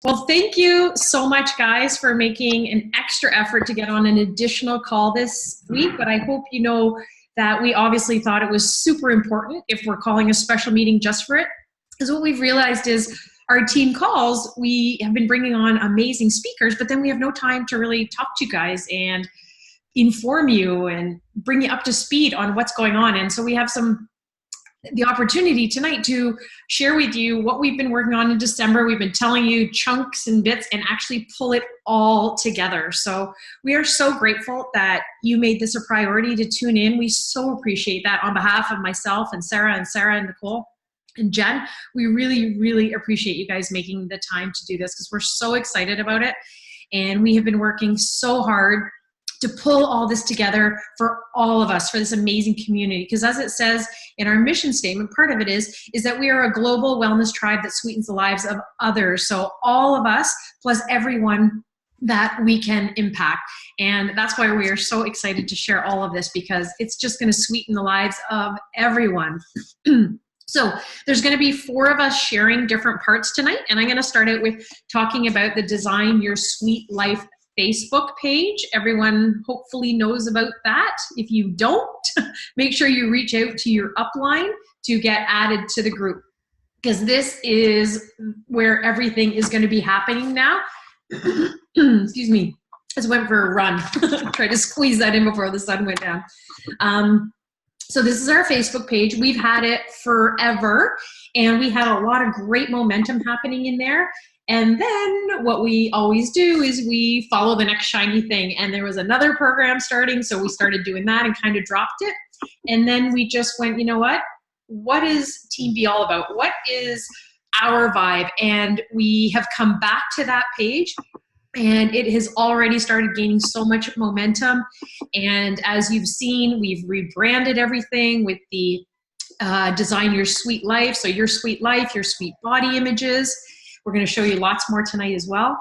Well, thank you so much, guys, for making an extra effort to get on an additional call this week. But I hope you know that we obviously thought it was super important if we're calling a special meeting just for it. Because what we've realized is our team calls, we have been bringing on amazing speakers, but then we have no time to really talk to you guys and inform you and bring you up to speed on what's going on. And so we have the opportunity tonight to share with you what we've been working on in December. We've been telling you chunks and bits and actually pull it all together. So we are so grateful that you made this a priority to tune in. We so appreciate that on behalf of myself and Sarah and Nicole and Jen. We really, really appreciate you guys making the time to do this because we're so excited about it. And we have been working so hard to pull all this together for all of us, for this amazing community. Because as it says in our mission statement, part of it is that we are a global wellness tribe that sweetens the lives of others. So all of us, plus everyone that we can impact. And that's why we are so excited to share all of this, because it's just going to sweeten the lives of everyone. So there's going to be 4 of us sharing different parts tonight. And I'm going to start out with talking about the Design Your Sweet Life Facebook page. Everyone hopefully knows about that. If you don't, make sure you reach out to your upline to get added to the group, because this is where everything is going to be happening now. Excuse me. I just went for a run. Tried to squeeze that in before the sun went down. So this is our Facebook page. We've had it forever, and we had a lot of great momentum happening in there. And then what we always do is we follow the next shiny thing. And there was another program starting, so we started doing that and kind of dropped it. And then we just went, you know what? What is Team B all about? What is our vibe? And we have come back to that page, and it has already started gaining so much momentum. And as you've seen, we've rebranded everything with the Design Your Sweet Life. So your sweet life, your sweet body images. We're going to show you lots more tonight as well.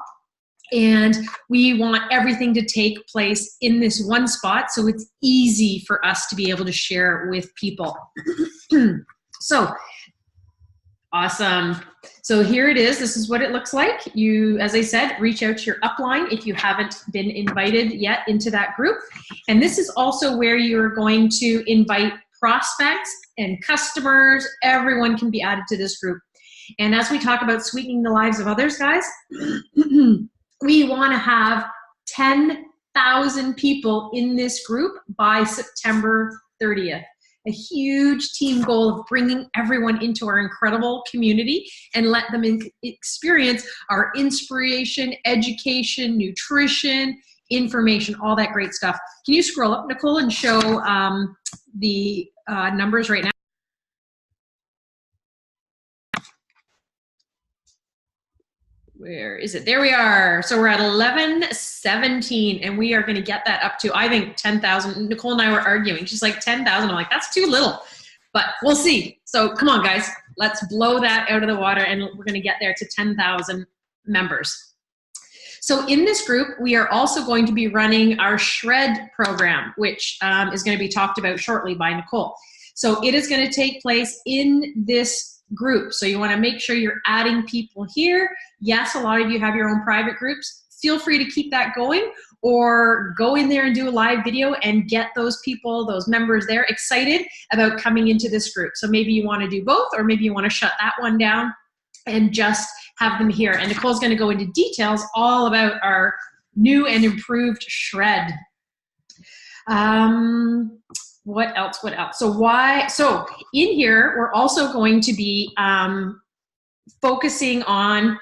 And we want everything to take place in this one spot, so it's easy for us to be able to share with people. So, awesome. So here it is. This is what it looks like. You, as I said, reach out to your upline if you haven't been invited yet into that group. And this is also where you're going to invite prospects and customers. Everyone can be added to this group. And as we talk about sweetening the lives of others, guys, we want to have 10,000 people in this group by September 30th. A huge team goal of bringing everyone into our incredible community and let them experience our inspiration, education, nutrition, information, all that great stuff. Can you scroll up, Nicole, and show the numbers right now? Where is it? There we are. So we're at 1117, and we are going to get that up to, I think, 10,000. Nicole and I were arguing. She's like, 10,000. I'm like, that's too little, but we'll see. So come on, guys, let's blow that out of the water, and we're going to get there to 10,000 members. So in this group, we are also going to be running our Shred program, which is going to be talked about shortly by Nicole. So it is going to take place in this group. So you want to make sure you're adding people here. Yes, a lot of you have your own private groups. Feel free to keep that going, or go in there and do a live video and get those people, those members there, excited about coming into this group. So maybe you want to do both, or maybe you want to shut that one down and just have them here. And Nicole's going to go into details all about our new and improved Shred. What else? So in here, we're also going to be focusing on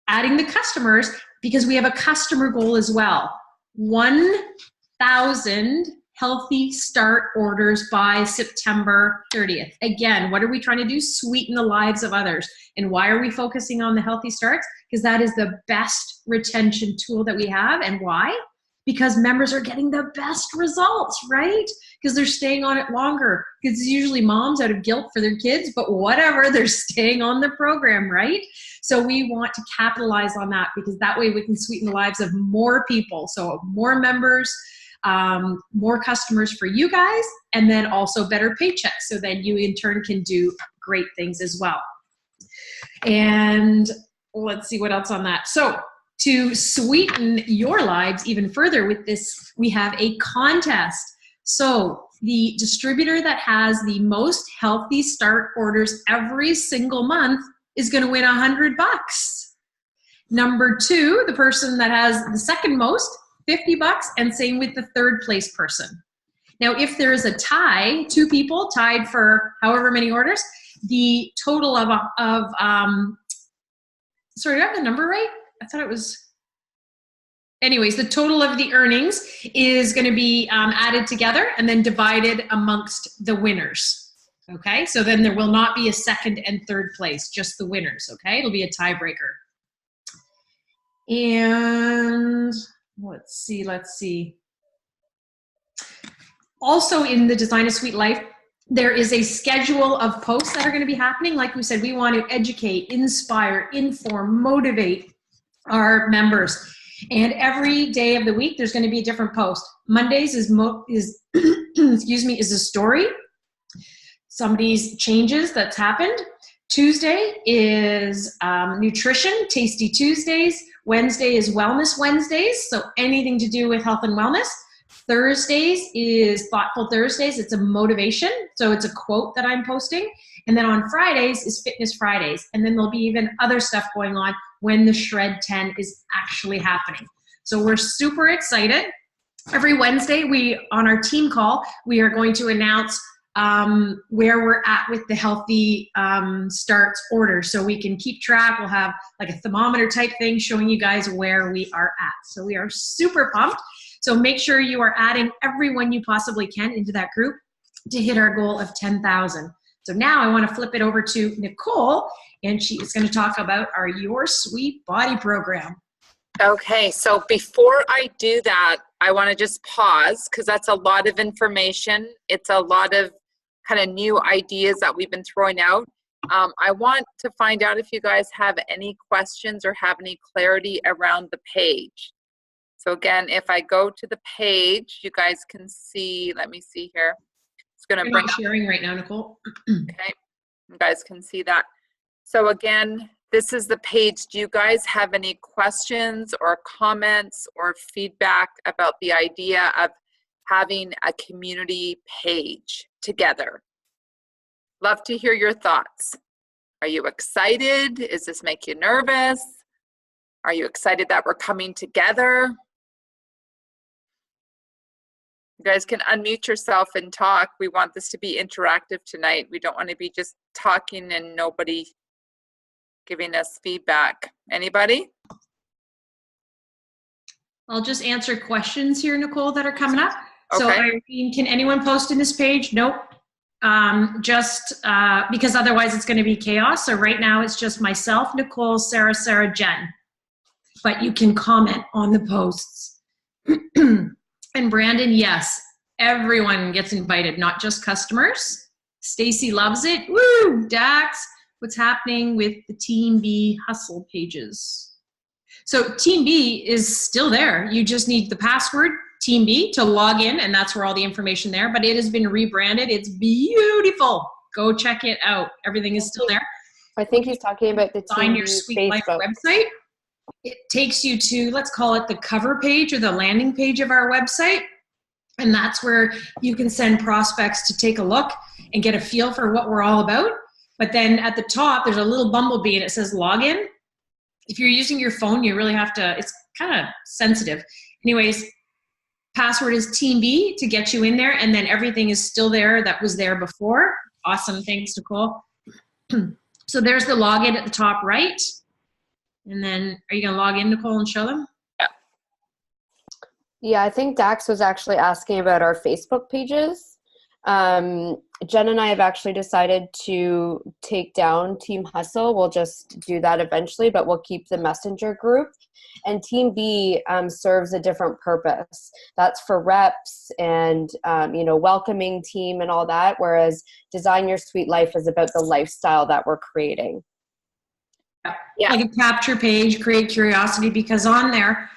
adding the customers, because we have a customer goal as well. 1,000 Healthy Start orders by September 30th. Again, what are we trying to do? Sweeten the lives of others. And why are we focusing on the Healthy Starts? Because that is the best retention tool that we have. And why? Because members are getting the best results, right? Because they're staying on it longer. Because it's usually moms out of guilt for their kids, but whatever, they're staying on the program, right? So we want to capitalize on that, because that way we can sweeten the lives of more people. So more members, more customers for you guys, and then also better paychecks, so that you in turn can do great things as well. And let's see what else on that. So to sweeten your lives even further with this, we have a contest. So the distributor that has the most Healthy Start orders every single month is going to win $100. Number 2, the person that has the second most, $50, and same with the third place person. Now, if there is a tie, 2 people tied for however many orders, the total of sorry, do I have the number right? I thought it was, anyways, the total of the earnings is going to be added together and then divided amongst the winners. Okay, so then there will not be a second and third place, just the winners. Okay, it'll be a tiebreaker. And let's see. Also in the Design a Sweet Life, there is a schedule of posts that are going to be happening. Like we said, we want to educate, inspire, inform, motivate our members. And every day of the week, there's going to be a different post. Mondays is excuse me, is a story. Somebody's changes that's happened. Tuesday is nutrition, Tasty Tuesdays. Wednesday is Wellness Wednesdays, so anything to do with health and wellness. Thursdays is Thoughtful Thursdays. It's a motivation, so it's a quote that I'm posting. And then on Fridays is Fitness Fridays. And then there'll be even other stuff going on when the Shred 10 is actually happening. So we're super excited. Every Wednesday, on our team call, we are going to announce where we're at with the Healthy Starts order, so we can keep track. We'll have like a thermometer type thing showing you guys where we are at. So we are super pumped. So make sure you are adding everyone you possibly can into that group to hit our goal of 10,000. So now I want to flip it over to Nicole, and she is going to talk about our Your Sweet Body program. Okay, so before I do that, I want to just pause because that's a lot of information. It's a lot of kind of new ideas that we've been throwing out. I want to find out if you guys have any questions or have any clarity around the page. So again, if I go to the page, you guys can see, let me see here. It's going to bring up sharing right now, Nicole. Okay, you guys can see that. So again, this is the page. Do you guys have any questions or comments or feedback about the idea of having a community page together? Love to hear your thoughts. Are you excited? Does this make you nervous? Are you excited that we're coming together? You guys can unmute yourself and talk. We want this to be interactive tonight. We don't want to be just talking and nobody giving us feedback. Anybody? I'll just answer questions here, Nicole, that are coming up. Okay. So Irene, can anyone post in this page? Nope. Just because otherwise it's going to be chaos. So right now it's just myself, Nicole, Sarah, Jen. But you can comment on the posts. And Brandon, yes, everyone gets invited, not just customers. Stacy loves it. Woo! Dax, what's happening with the Team B hustle pages? So Team B is still there. You just need the password, Team B, to log in, and that's where all the information there. But it has been rebranded. It's beautiful. Go check it out. Everything is still there. I think he's talking about the Team Your B Sweet Life Facebook website. It takes you to, let's call it the cover page or the landing page of our website. And that's where you can send prospects to take a look and get a feel for what we're all about. But then at the top, there's a little bumblebee and it says login. If you're using your phone, you really have to, it's kind of sensitive. Anyways, password is Team B to get you in there, and then everything is still there that was there before. Awesome, thanks, Nicole. So there's the login at the top right. And then, are you gonna log in, Nicole, and show them? Yeah, I think Dax was actually asking about our Facebook pages. Jen and I have actually decided to take down Team Hustle. We'll just do that eventually, but we'll keep the messenger group. And Team B serves a different purpose. That's for reps and, welcoming team and all that, whereas Design Your Sweet Life is about the lifestyle that we're creating. Yeah. Like a capture page, create curiosity, because on there,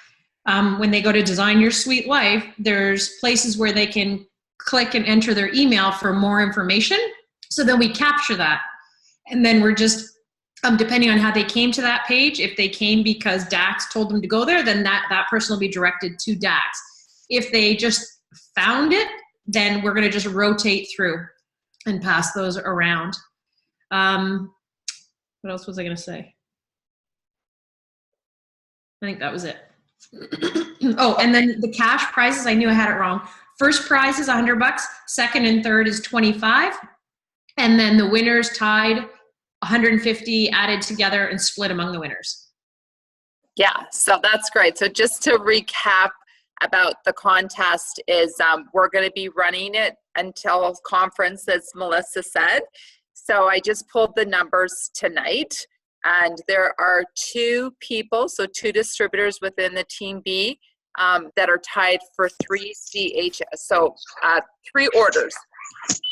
when they go to Design Your Sweet Life, there's places where they can click and enter their email for more information. So then we capture that. And then we're just Depending on how they came to that page. If they came because Dax told them to go there, then that person will be directed to Dax. If they just found it, then we're going to just rotate through and pass those around. What else was I going to say? I think that was it. Oh, and then the cash prizes, I knew I had it wrong. First prize is $100. Second and third is $25. And then the winners tied, 150 added together and split among the winners. Yeah, so that's great. So just to recap about the contest is we're going to be running it until conference, as Melissa said. So I just pulled the numbers tonight, and there are 2 people, so 2 distributors within the Team B that are tied for 3 CHS, so 3 orders.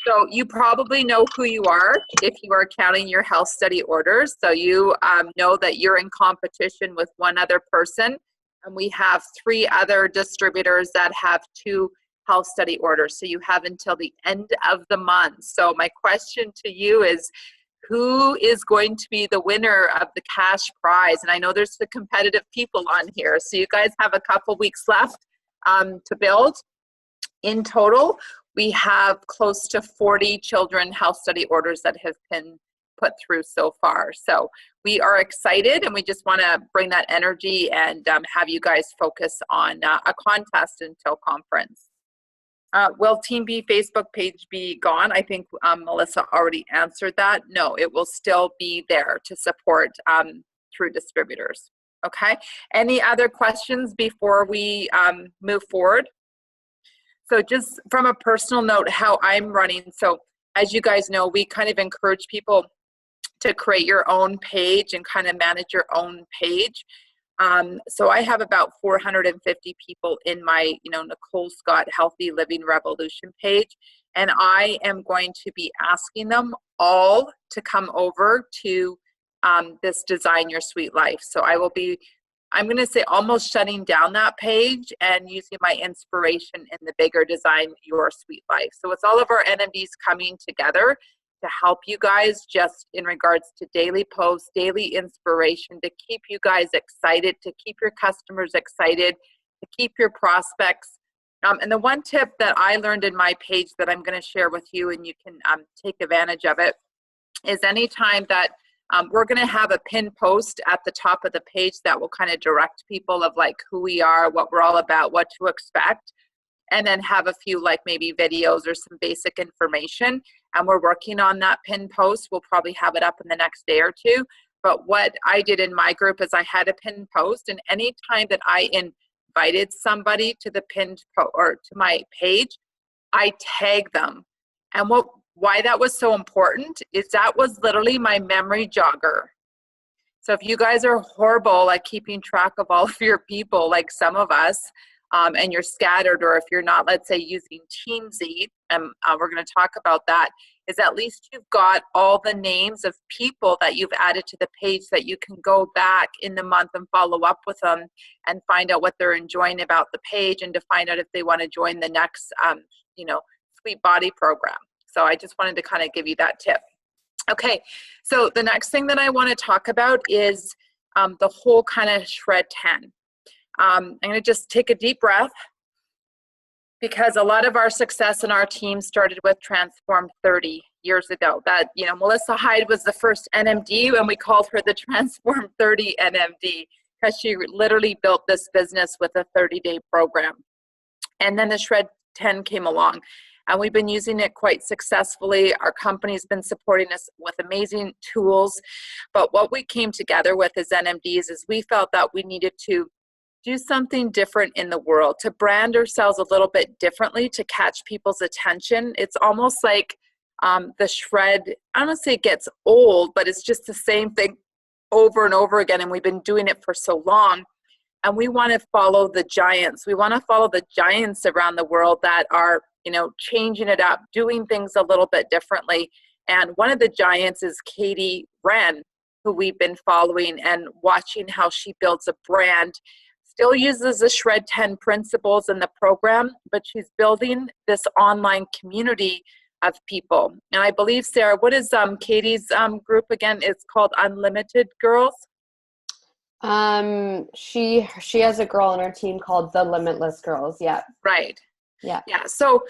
So you probably know who you are if you are counting your health study orders. So you know that you're in competition with one other person, and we have 3 other distributors that have 2 health study orders. So you have until the end of the month. So my question to you is, who is going to be the winner of the cash prize? And I know there's the competitive people on here. So you guys have a couple weeks left to build. In total, we have close to 40 children health study orders that have been put through so far. So we are excited, and we just want to bring that energy and have you guys focus on a contest until conference. Will Team B Facebook page be gone? I think Melissa already answered that. No, it will still be there to support through distributors. Okay. Any other questions before we move forward? So just from a personal note, how I'm running. So as you guys know, we kind of encourage people to create your own page and kind of manage your own page. So I have about 450 people in my, Nicole Scott Healthy Living Revolution page, and I am going to be asking them all to come over to this Design Your Sweet Life. So I'm going to say almost shutting down that page and using my inspiration in the bigger Design Your Sweet Life. So it's all of our NMDs coming together to help you guys just in regards to daily posts, daily inspiration, to keep you guys excited, to keep your customers excited, to keep your prospects. And the one tip that I learned in my page that I'm going to share with you, and you can take advantage of it, is anytime that we're going to have a pinned post at the top of the page that will kind of direct people of like who we are, what we're all about, what to expect, and then have a few like maybe videos or some basic information. And we're working on that pinned post. We'll probably have it up in the next day or 2. But what I did in my group is I had a pinned post, and anytime that I invited somebody to the pinned or to my page, I tag them. And why that was so important is that was literally my memory jogger. So if you guys are horrible at keeping track of all of your people, like some of us, and you're scattered, or if you're not, let's say, using Teamzy, and we're going to talk about that, is at least you've got all the names of people that you've added to the page that you can go back in the month and follow up with them and find out what they're enjoying about the page, and to find out if they want to join the next, Sweet Body program. So I just wanted to kind of give you that tip. Okay, so the next thing that I want to talk about is the whole kind of Shred 10. I'm going to just take a deep breath, because a lot of our success in our team started with Transform 30 years ago. That, Melissa Hyde was the first NMD, and we called her the Transform 30 NMD, because she literally built this business with a 30-day program. And then the Shred 10 came along, and we've been using it quite successfully. Our company's been supporting us with amazing tools. But what we came together with as NMDs is we felt that we needed to do something different in the world, to brand ourselves a little bit differently, to catch people's attention. It's almost like the Shred, I don't want to say it gets old, but it's just the same thing over and over again, and we've been doing it for so long. And we want to follow the giants. We want to follow the giants around the world that are, changing it up, doing things a little bit differently. And one of the giants is Katie Wren, who we've been following and watching how she builds a brand. Still uses the Shred 10 principles in the program, but she's building this online community of people. And I believe, Sarah, what is Katie's group again? It's called Unlimited Girls. She has a girl on her team called the Limitless Girls. Yeah. Right. Yeah. Yeah. So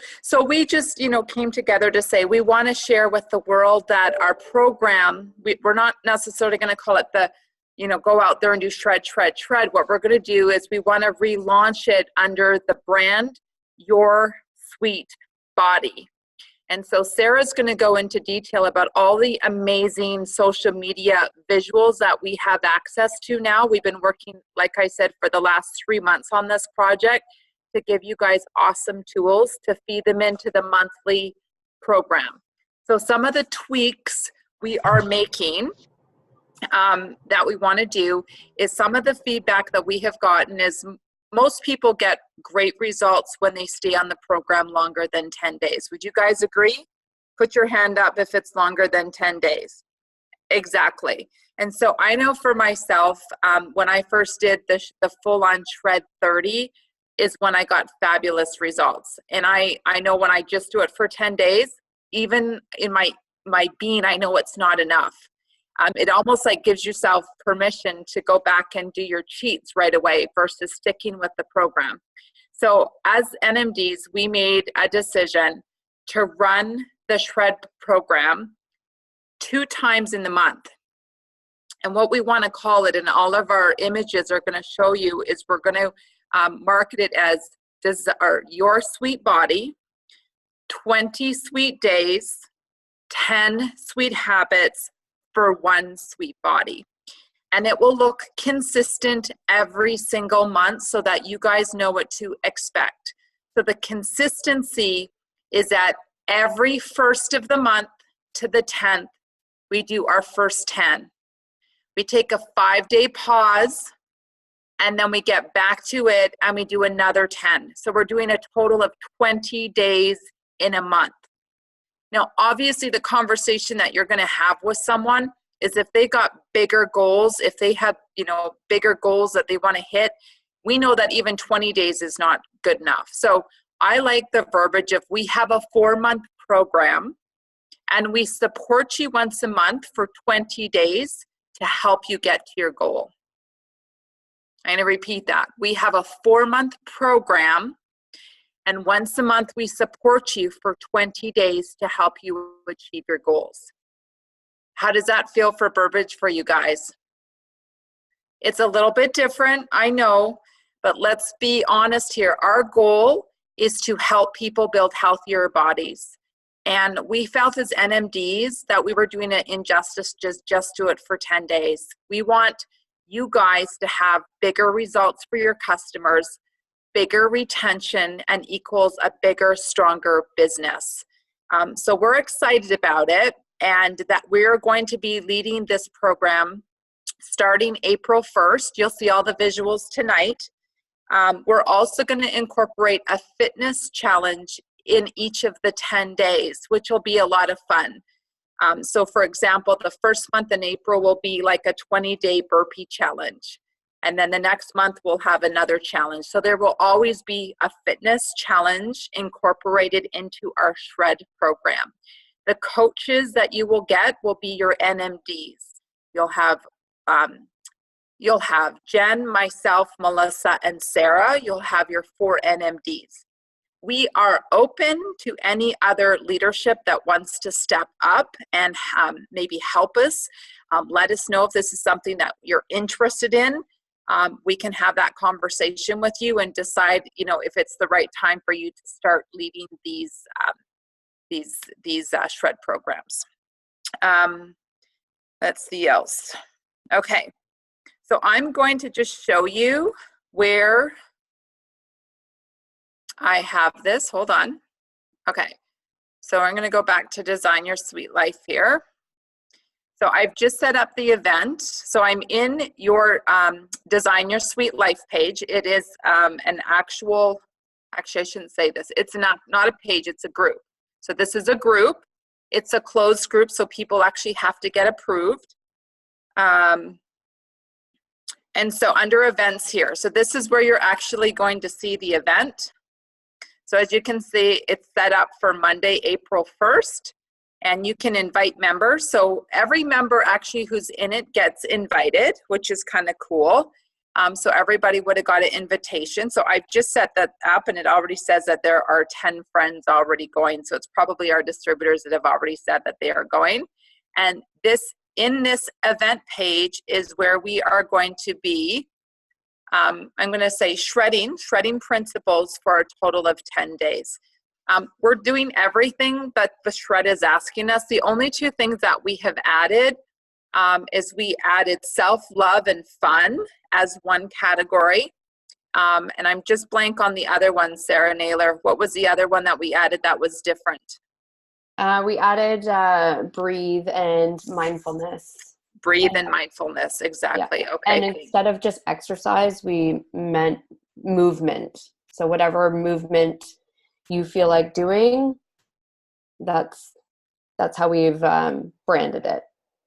we just, came together to say we want to share with the world that our program, we're not necessarily going to call it the, go out there and do shred. What we're going to do is we want to relaunch it under the brand Your Sweet Body. And so Sarah's going to go into detail about all the amazing social media visuals that we have access to now. We've been working, like I said, for the last 3 months on this project to give you guys awesome tools to feed them into the monthly program. So some of the tweaks we are making that we want to do is some of the feedback that we have gotten is most people get great results when they stay on the program longer than 10 days. Would you guys agree? Put your hand up if it's longer than 10 days. Exactly. And so I know for myself, when I first did the full-on Shred 30 is when I got fabulous results. And I know when I just do it for 10 days, even in my being, I know it's not enough. It almost like gives yourself permission to go back and do your cheats right away versus sticking with the program. So as NMDs, we made a decision to run the Shred program 2 times in the month. And what we want to call it, and all of our images are going to show you, is we're going to market it as Your Sweet Body, 20 Sweet Days, 10 Sweet Habits, for 1 sweet body. And it will look consistent every single month so that you guys know what to expect. So the consistency is that every first of the month to the 10th, we do our first 10. We take a 5-day pause and then we get back to it and we do another 10. So we're doing a total of 20 days in a month. Now, obviously, the conversation that you're going to have with someone is if they got bigger goals, if they have, bigger goals that they want to hit, we know that even 20 days is not good enough. So I like the verbiage of we have a 4-month program and we support you once a month for 20 days to help you get to your goal. I'm going to repeat that. We have a 4-month program, and once a month, we support you for 20 days to help you achieve your goals. How does that feel for verbiage for you guys? It's a little bit different, I know, but let's be honest here. Our goal is to help people build healthier bodies. And we felt as NMDs that we were doing an injustice just do it for 10 days. We want you guys to have bigger results for your customers, bigger retention, and equals a bigger, stronger business. So we're excited about it, and that we're going to be leading this program starting April 1st. You'll see all the visuals tonight. We're also going to incorporate a fitness challenge in each of the 10 days, which will be a lot of fun. So for example, the first month in April will be like a 20-day burpee challenge. And then the next month we'll have another challenge. So there will always be a fitness challenge incorporated into our Shred program. The coaches that you will get will be your NMDs. You'll have Jen, myself, Melissa, and Sarah. You'll have your 4 NMDs. We are open to any other leadership that wants to step up and maybe help us. Let us know if this is something that you're interested in. We can have that conversation with you and decide, if it's the right time for you to start leading these Shred programs. Let's see else. Okay, so I'm going to just show you where I have this. Hold on. Okay, so I'm going to go back to Design Your Sweet Life here. So I've just set up the event. So I'm in your Design Your Sweet Life page. It is an actually I shouldn't say this. It's not a page, it's a group. So this is a group. It's a closed group, so people actually have to get approved. And so under events here, so this is where you're actually going to see the event. So as you can see, it's set up for Monday, April 1st, and you can invite members. So every member actually who's in it gets invited, which is kind of cool. So everybody would have got an invitation. So I've just set that up, and it already says that there are 10 friends already going. So it's probably our distributors that have already said that they are going. And in this event page is where we are going to be, I'm going to say shredding principles for a total of 10 days. We're doing everything that the shred is asking us. The only two things that we have added is we added self-love and fun as one category. And I'm just blank on the other one, Sarah Naylor. What was the other one that we added that was different? We added breathe and mindfulness. Breathe and mindfulness, exactly. Yeah. Okay. And instead of just exercise, we meant movement. So whatever movement you feel like doing, that's how we've branded it.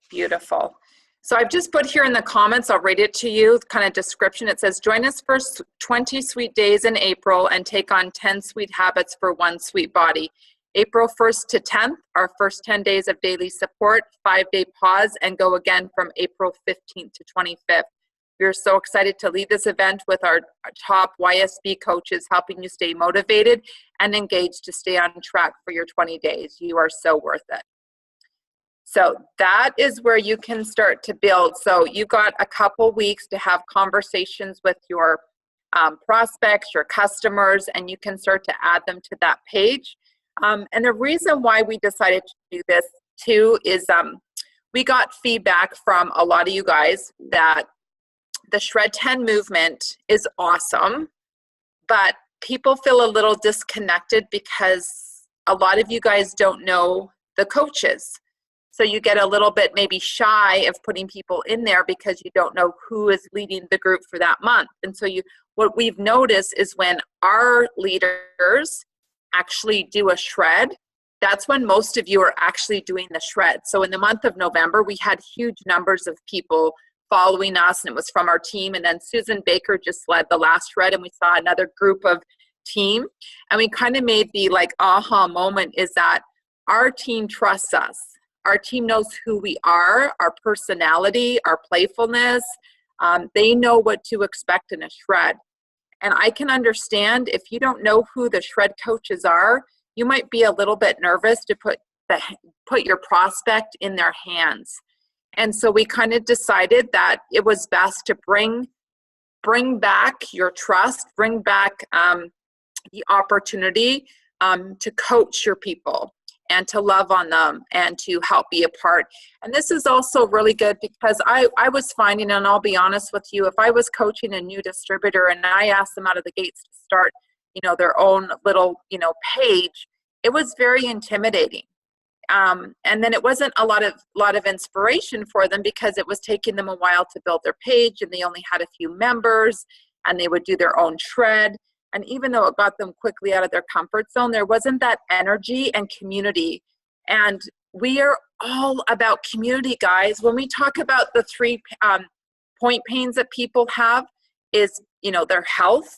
Beautiful. So I've just put here in the comments, I'll read it to you, kind of description. It says, join us for 20 sweet days in April and take on 10 sweet habits for one sweet body. April 1st to 10th, our first 10 days of daily support, 5-day pause, and go again from April 15th to 25th. We are so excited to lead this event with our top YSB coaches, helping you stay motivated and engaged to stay on track for your 20 days. You are so worth it. So that is where you can start to build. So you got a couple weeks to have conversations with your prospects, your customers, and you can start to add them to that page. And the reason why we decided to do this too is we got feedback from a lot of you guys that the Shred 10 movement is awesome, but people feel a little disconnected because a lot of you guys don't know the coaches. So you get a little bit maybe shy of putting people in there because you don't know who is leading the group for that month. And so what we've noticed is when our leaders actually do a shred, that's when most of you are actually doing the shred. So in the month of November, we had huge numbers of people following us, and it was from our team. And then Susan Baker just led the last shred, and we saw another group of team. And we kind of made the aha moment is that our team trusts us. Our team knows who we are, our personality, our playfulness. They know what to expect in a shred. And I can understand if you don't know who the shred coaches are, you might be a little bit nervous to put your prospect in their hands. And so we kind of decided that it was best to bring back your trust, bring back the opportunity to coach your people and to love on them and to help be a part. And this is also really good because I was finding, and I'll be honest with you, if I was coaching a new distributor and I asked them out of the gates to start, their own little, page, it was very intimidating. And then it wasn't a lot of inspiration for them because it was taking them a while to build their page, and they only had a few members, and they would do their own shred. And even though it got them quickly out of their comfort zone, there wasn't that energy and community. And we are all about community, guys. When we talk about the 3 point pains that people have is, their health,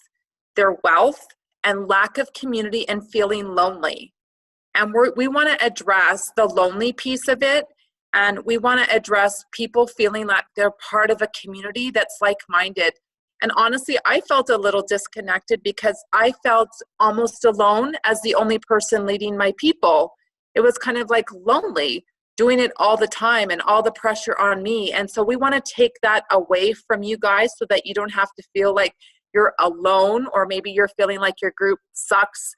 their wealth, and lack of community and feeling lonely. And we want to address the lonely piece of it. And we want to address people feeling like they're part of a community that's like-minded. And honestly, I felt a little disconnected because I felt almost alone as the only person leading my people. It was kind of like lonely, doing it all the time and all the pressure on me. And so we want to take that away from you guys so that you don't have to feel like you're alone, or maybe you're feeling like your group sucks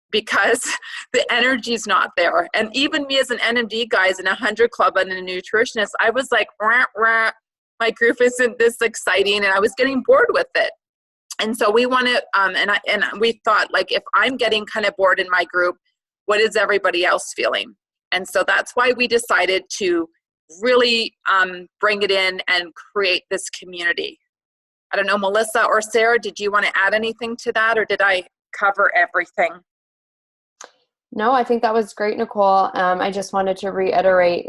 because the energy's not there. And even me as an NMD guys in a 100 club and a nutritionist, I was like, rah, rah. My group isn't this exciting, and I was getting bored with it. And so we want to, and we thought, if I'm getting kind of bored in my group, what is everybody else feeling? And so that's why we decided to really bring it in and create this community. I don't know, Melissa or Sarah, did you want to add anything to that, or did I cover everything? No, I think that was great, Nicole. I just wanted to reiterate,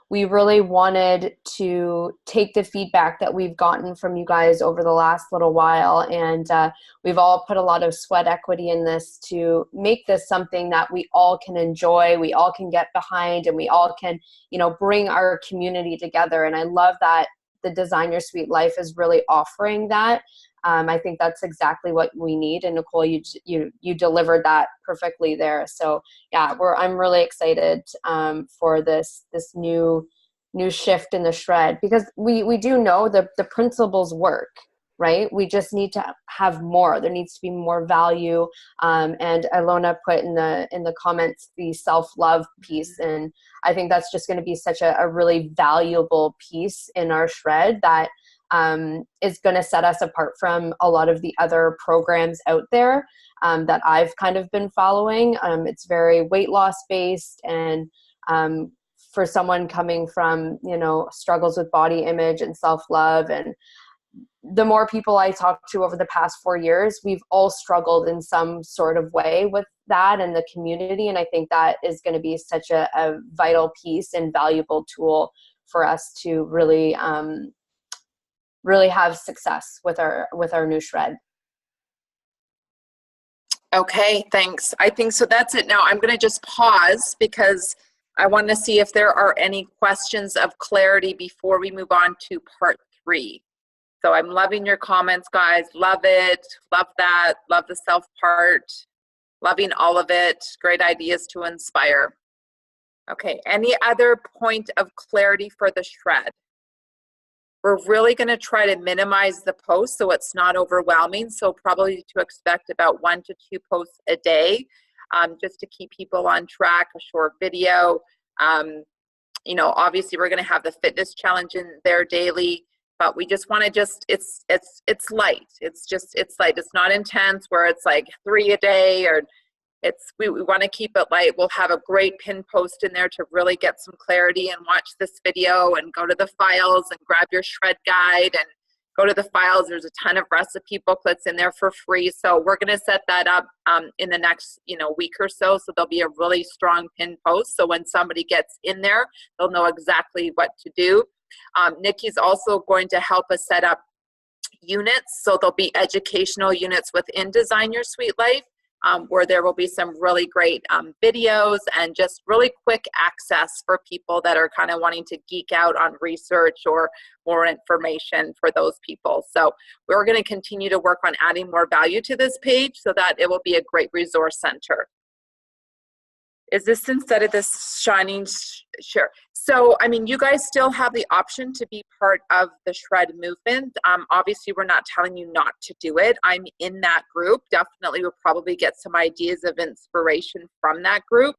we really wanted to take the feedback that we've gotten from you guys over the last little while, and we've all put a lot of sweat equity in this to make this something that we all can enjoy, we all can get behind, and we all can, bring our community together. And I love that the Design Your Suite Life is really offering that. I think that's exactly what we need, and Nicole, you delivered that perfectly there. So yeah, I'm really excited for this new shift in the shred, because we do know the principles work, right? We just need to have more. There needs to be more value. And Ilona put in the comments the self-love piece, and I think that's just going to be such a really valuable piece in our shred that is going to set us apart from a lot of the other programs out there that I've kind of been following. It's very weight loss based, and for someone coming from, struggles with body image and self-love, and the more people I talked to over the past 4 years, we've all struggled in some sort of way with that in the community. And I think that is going to be such a vital piece and valuable tool for us to really have success with our new shred. Okay, thanks. I think so. That's it. Now I'm going to just pause because I want to see if there are any questions of clarity before we move on to part 3. So I'm loving your comments, guys. Love it. Love that. Love the self part. Loving all of it. Great ideas to inspire. Okay, any other point of clarity for the shred? We're really going to try to minimize the posts so it's not overwhelming. So probably to expect about 1 to 2 posts a day, just to keep people on track, a short video. Obviously we're going to have the fitness challenge in there daily, but we just want to it's light. It's light. It's not intense where it's like 3 a day, or we want to keep it light. We'll have a great pin post in there to really get some clarity and watch this video and go to the files and grab your shred guide and go to the files. There's a ton of recipe booklets in there for free. So we're going to set that up in the next week or so. So there'll be a really strong pin post. So when somebody gets in there, they'll know exactly what to do. Nikki's also going to help us set up units. So there'll be educational units within Design Your Suite Life, where there will be some really great videos and just really quick access for people that are kind of wanting to geek out on research or more information for those people. So we're going to continue to work on adding more value to this page so that it will be a great resource center. Is this instead of this shining? Sure. So, you guys still have the option to be part of the shred movement. Obviously, we're not telling you not to do it. I'm in that group. Definitely will probably get some ideas of inspiration from that group.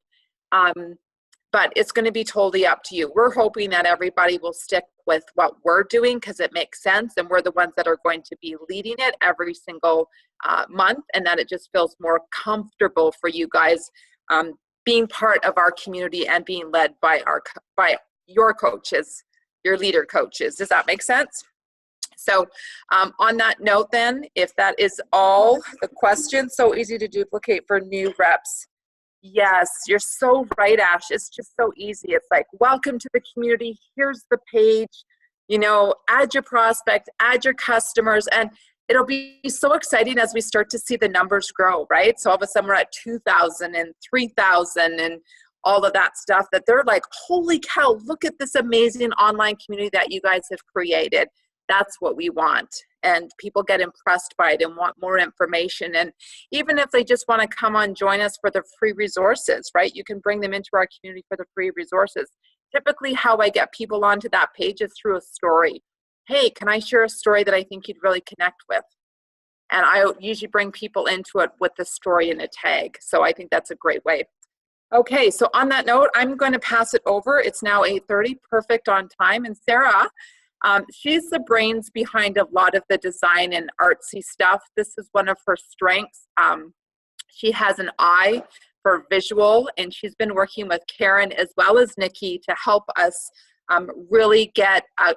But it's going to be totally up to you. We're hoping that everybody will stick with what we're doing because it makes sense, and we're the ones that are going to be leading it every single month, and that it just feels more comfortable for you guys being part of our community and being led by your coaches, your leader coaches. Does that make sense? So on that note then, if that is all the questions, so easy to duplicate for new reps. Yes, you're so right, Ash. It's just so easy. It's like, welcome to the community. Here's the page, add your prospect, add your customers, and it'll be so exciting as we start to see the numbers grow, right? So all of a sudden we're at 2,000 and 3,000 and all of that stuff that they're like, holy cow, look at this amazing online community that you guys have created. That's what we want. And people get impressed by it and want more information. And even if they just want to come on, join us for the free resources, right? You can bring them into our community for the free resources. Typically how I get people onto that page is through a story. Hey, can I share a story that I think you'd really connect with? And I usually bring people into it with the story and a tag. So I think that's a great way. Okay, so on that note, I'm going to pass it over. It's now 8:30, perfect on time. And Sarah, she's the brains behind a lot of the design and artsy stuff. This is one of her strengths. She has an eye for visual, and she's been working with Karen as well as Nikki to help us really get a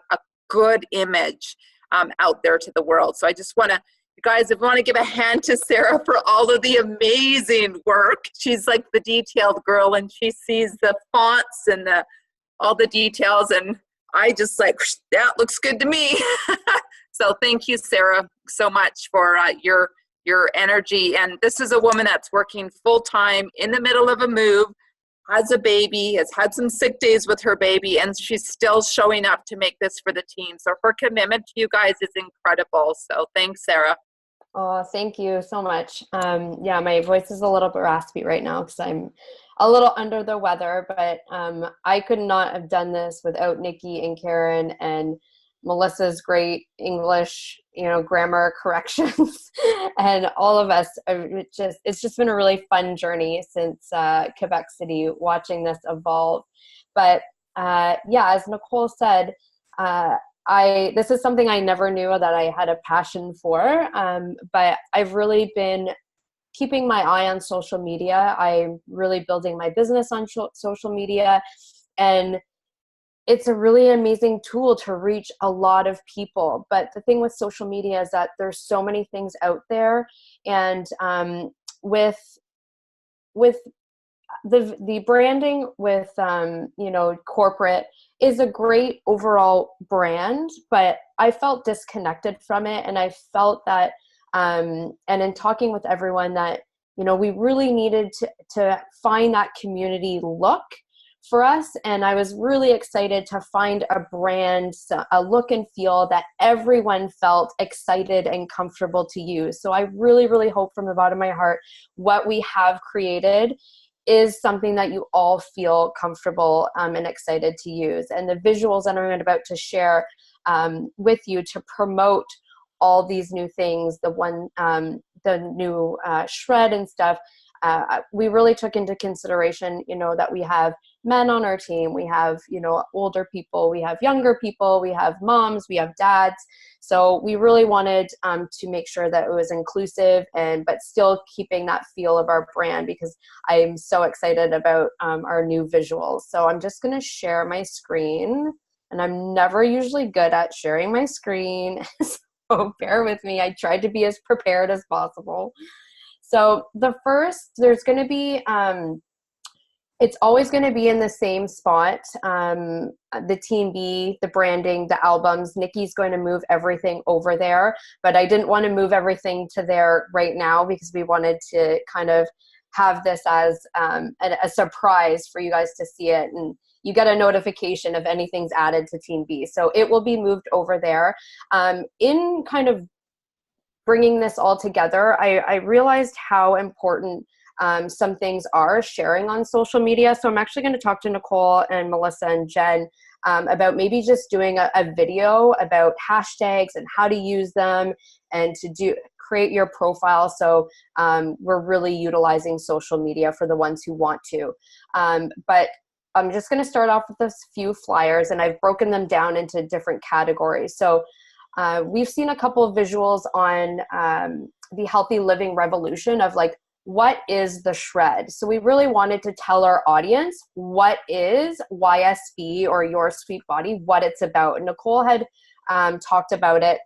good image out there to the world. So I just want to, you guys, if you want to give a hand to Sarah for all of the amazing work. She's like the detailed girl, and she sees the fonts and the all the details, and I just like, that looks good to me. So thank you, Sarah, so much for your energy. And this is a woman that's working full-time in the middle of a move, has a baby, has had some sick days with her baby, and she's still showing up to make this for the team. So her commitment to you guys is incredible. So thanks, Sarah. Oh, thank you so much. Yeah, my voice is a little bit raspy right now because I'm a little under the weather, but I could not have done this without Nikki and Karen and Melissa's great English, grammar corrections, and all of us. It's just been a really fun journey since Quebec City, watching this evolve. But yeah, as Nicole said, this is something I never knew that I had a passion for, but I've really been keeping my eye on social media. I'm really building my business on social media, and it's a really amazing tool to reach a lot of people. But the thing with social media is that there's so many things out there, and with the branding with corporate is a great overall brand, but I felt disconnected from it, and I felt that and in talking with everyone that we really needed to find that community look for us. And I was really excited to find a brand, a look and feel that everyone felt excited and comfortable to use. So I really, really hope from the bottom of my heart what we have created is something that you all feel comfortable and excited to use. And the visuals that I'm about to share with you to promote all these new things, the new shred and stuff, we really took into consideration, that we have men on our team, we have, older people, we have younger people, we have moms, we have dads. So we really wanted to make sure that it was inclusive but still keeping that feel of our brand, because I'm so excited about our new visuals. So I'm just going to share my screen, and I'm never usually good at sharing my screen. So bear with me. I tried to be as prepared as possible. So there's going to be, it's always going to be in the same spot. The Team B, the branding, the albums. Nikki's going to move everything over there, but I didn't want to move everything to there right now because we wanted to kind of have this as a surprise for you guys to see it. And you get a notification if anything's added to Team B. So it will be moved over there. In kind of bringing this all together, I realized how important some things are sharing on social media. So I'm actually going to talk to Nicole and Melissa and Jen about maybe just doing a video about hashtags and how to use them and to create your profile. So we're really utilizing social media for the ones who want to. But I'm just going to start off with a few flyers, and I've broken them down into different categories. So we've seen a couple of visuals on the Healthy Living Revolution of like, what is the shred? So we really wanted to tell our audience what is YSB, or Your Sweet Body, what it's about. And Nicole had talked about it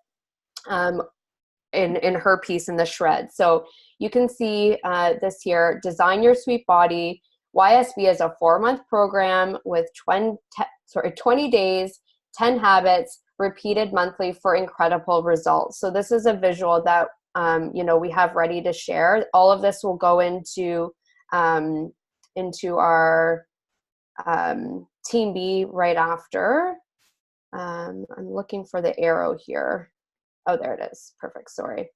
in her piece in the shred. So you can see this here, Design Your Sweet Body. YSB is a 4-month program with 20 days, 10 habits, repeated monthly for incredible results. So this is a visual that we have ready to share. All of this will go into our Team B right after. I'm looking for the arrow here. Oh, there it is. Perfect. Sorry.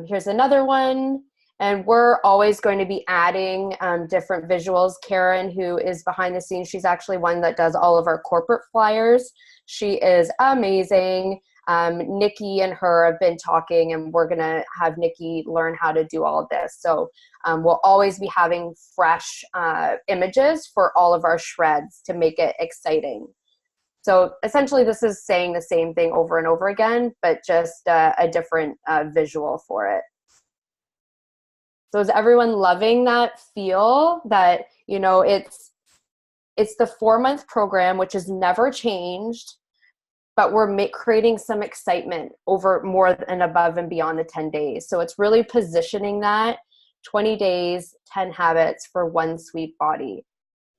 Here's another one. And we're always going to be adding different visuals. Karen, who is behind the scenes, she's actually one that does all of our corporate flyers. She is amazing. Nikki and her have been talking, and we're going to have Nikki learn how to do all of this. So we'll always be having fresh images for all of our shreds to make it exciting. So essentially this is saying the same thing over and over again, but just a different visual for it. So is everyone loving that feel that, it's the 4-month program, which has never changed, but we're creating some excitement over more and above and beyond the 10 days. So it's really positioning that 20 days, 10 habits for one sweet body.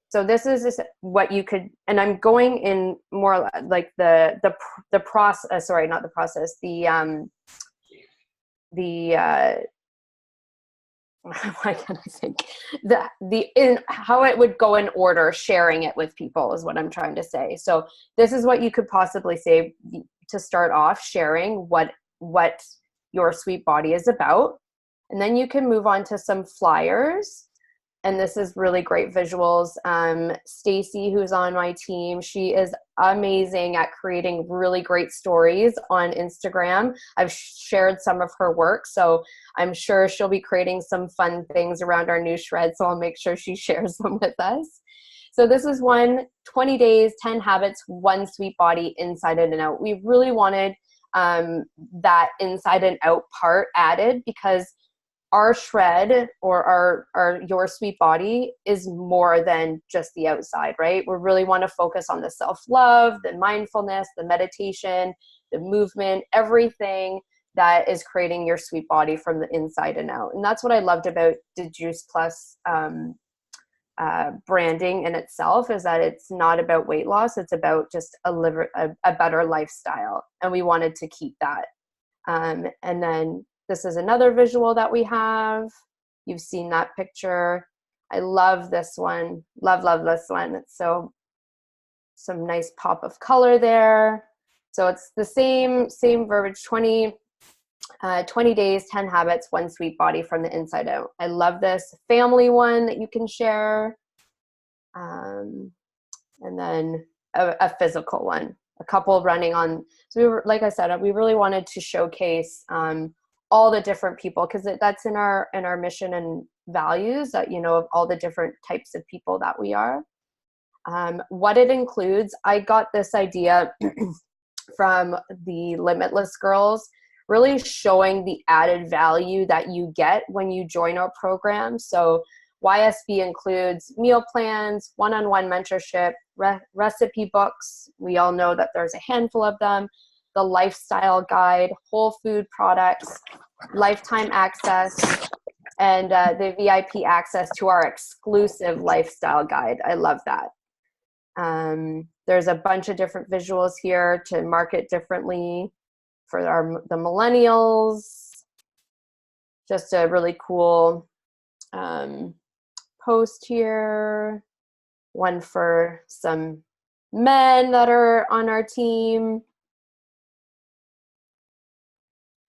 So this is just what you could, and I'm going in more like the process, sorry, not the process, why can't I think, in how it would go in order, sharing it with people is what I'm trying to say. So this is what you could possibly say to start off, sharing what your sweet body is about. And then you can move on to some flyers. And this is really great visuals. Stacy, who's on my team, she is amazing at creating really great stories on Instagram. I've shared some of her work, so I'm sure she'll be creating some fun things around our new shred, so I'll make sure she shares them with us. So this is 20 days, 10 habits, 1 sweet body, inside and out. We really wanted that inside and out part added because our shred or our your sweet body is more than just the outside, right? We really want to focus on the self-love, the mindfulness, the meditation, the movement, everything that is creating your sweet body from the inside and out. And that's what I loved about the Juice Plus branding in itself, is that it's not about weight loss. It's about just a better lifestyle. And we wanted to keep that. And then this is another visual that we have. You've seen that picture. I love this one. Love this one. It's so some nice pop of color there. So it's the same verbiage, 20 days, 10 habits, 1 sweet body from the inside out. I love this family one that you can share. And then a physical one, a couple running on. So we were, like I said, we really wanted to showcase all the different people, because that's in our mission and values, that, you know, of all the different types of people that we are. What it includes, I got this idea from the Limitless girls, really showing the added value that you get when you join our program. So YSB includes meal plans, one-on-one mentorship, recipe books. We all know that there's a handful of them. The lifestyle guide, whole food products, lifetime access, and the VIP access to our exclusive lifestyle guide. I love that. There's a bunch of different visuals here to market differently for the millennials. Just a really cool post here. One for some men that are on our team.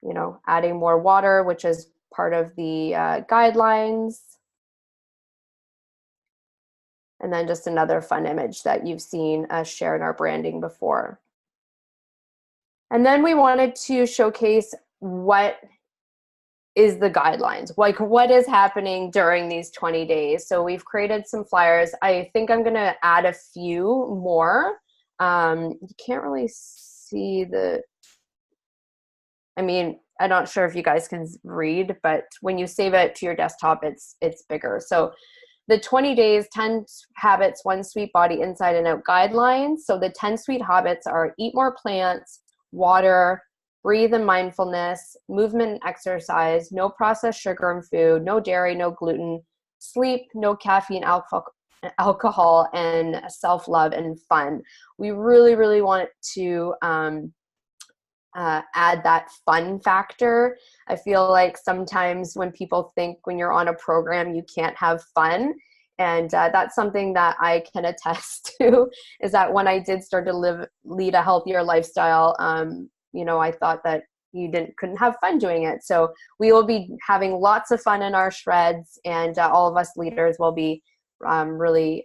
You know, adding more water, which is part of the guidelines. And then just another fun image that you've seen us share in our branding before. And then we wanted to showcase what is the guidelines, like what is happening during these 20 days. So we've created some flyers. I think I'm gonna add a few more. You can't really see I'm not sure if you guys can read, but when you save it to your desktop, it's bigger. So the 20 days, 10 habits, 1 sweet body, inside and out guidelines. So the 10 sweet habits are: eat more plants, water, breathe and mindfulness, movement and exercise, no processed sugar and food, no dairy, no gluten, sleep, no caffeine, alcohol, and self-love and fun. We really, really want to add that fun factor. I feel like sometimes when people think when you're on a program you can't have fun, and that's something that I can attest to, is that when I did start to lead a healthier lifestyle, I thought that you couldn't have fun doing it. So we will be having lots of fun in our shreds, and all of us leaders will be really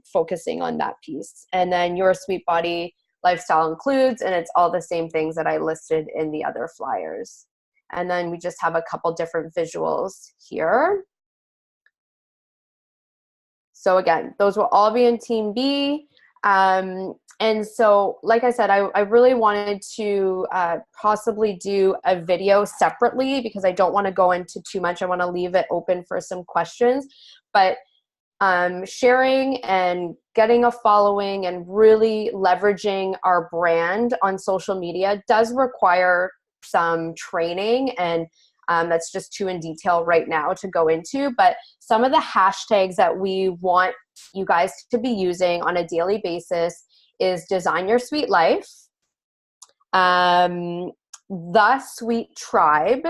focusing on that piece. And then your sweet body lifestyle includes, and it's all the same things that I listed in the other flyers. And then we just have a couple different visuals here. So again, those will all be in Team B. And so, like I said, I really wanted to possibly do a video separately, because I don't want to go into too much. I want to leave it open for some questions. But sharing and getting a following and really leveraging our brand on social media does require some training. And That's just too in detail right now to go into. But some of the hashtags that we want you guys to be using on a daily basis is Design Your Sweet Life, The Sweet Tribe.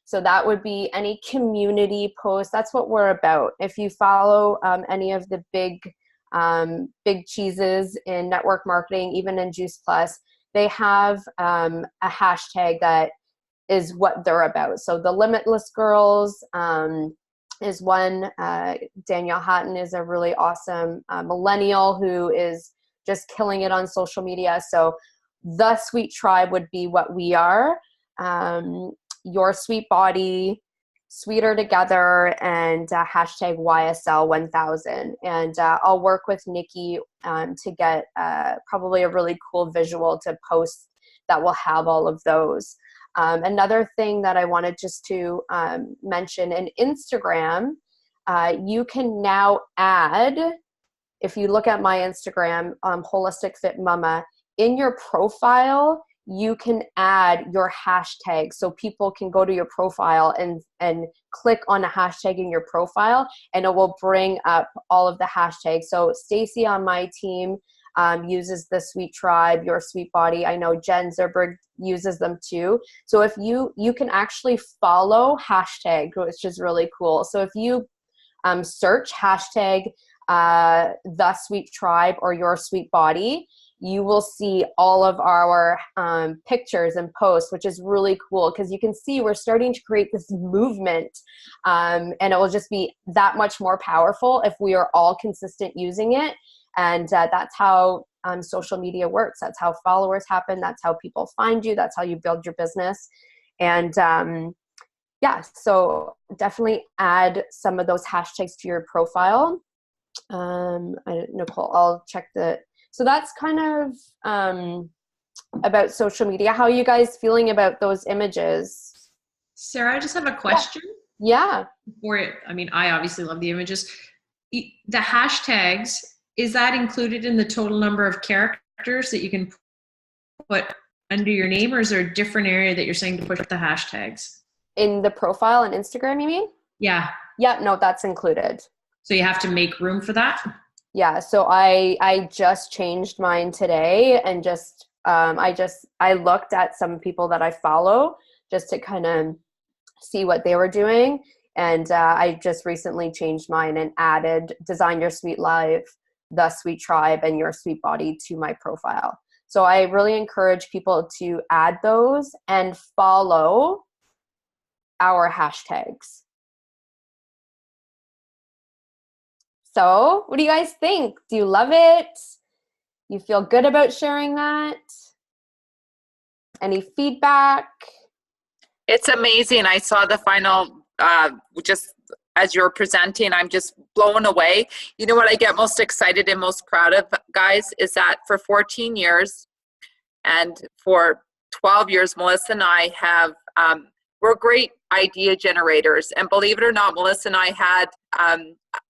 So that would be any community post. That's what we're about. If you follow any of the big cheeses in network marketing, even in Juice Plus, they have a hashtag that is what they're about. So the Limitless Girls is one. Danielle Hatton is a really awesome millennial who is just killing it on social media. So the Sweet Tribe would be what we are. Your Sweet Body, Sweeter Together, and hashtag YSL1000. And I'll work with Nikki to get probably a really cool visual to post that will have all of those. Another thing that I wanted just to mention, in Instagram, you can now add, if you look at my Instagram, Holistic Fit Mama, in your profile, you can add your hashtag, so people can go to your profile and click on a hashtag in your profile, and it will bring up all of the hashtags. So Stacy on my team uses the Sweet Tribe, Your Sweet Body. I know Jen Zerberg uses them too. So if you can actually follow hashtag, which is really cool. So if you search hashtag The Sweet Tribe or Your Sweet Body, you will see all of our pictures and posts, which is really cool because you can see we're starting to create this movement, and it will just be that much more powerful if we are all consistent using it. And that's how social media works. That's how followers happen. That's how people find you. That's how you build your business. And yeah, so definitely add some of those hashtags to your profile. Nicole, I'll check the... So that's kind of about social media. How are you guys feeling about those images? Sarah, I just have a question. Yeah. I obviously love the images. The hashtags, is that included in the total number of characters that you can put under your name, or is there a different area that you're saying to push the hashtags? In the profile on Instagram, you mean? Yeah. Yeah, no, that's included. So you have to make room for that? Yeah, so I just changed mine today, and I looked at some people that I follow just to kind of see what they were doing, and I just recently changed mine and added Design Your Sweet Life, The Sweet Tribe, and Your Sweet Body to my profile. So I really encourage people to add those and follow our hashtags. So what do you guys think? Do you love it? You feel good about sharing that? Any feedback? It's amazing. I saw the final, just as you're presenting, I'm just blown away. You know what I get most excited and most proud of, guys, is that for 14 years and for 12 years, Melissa and I have, we're great idea generators. And believe it or not, Melissa and I had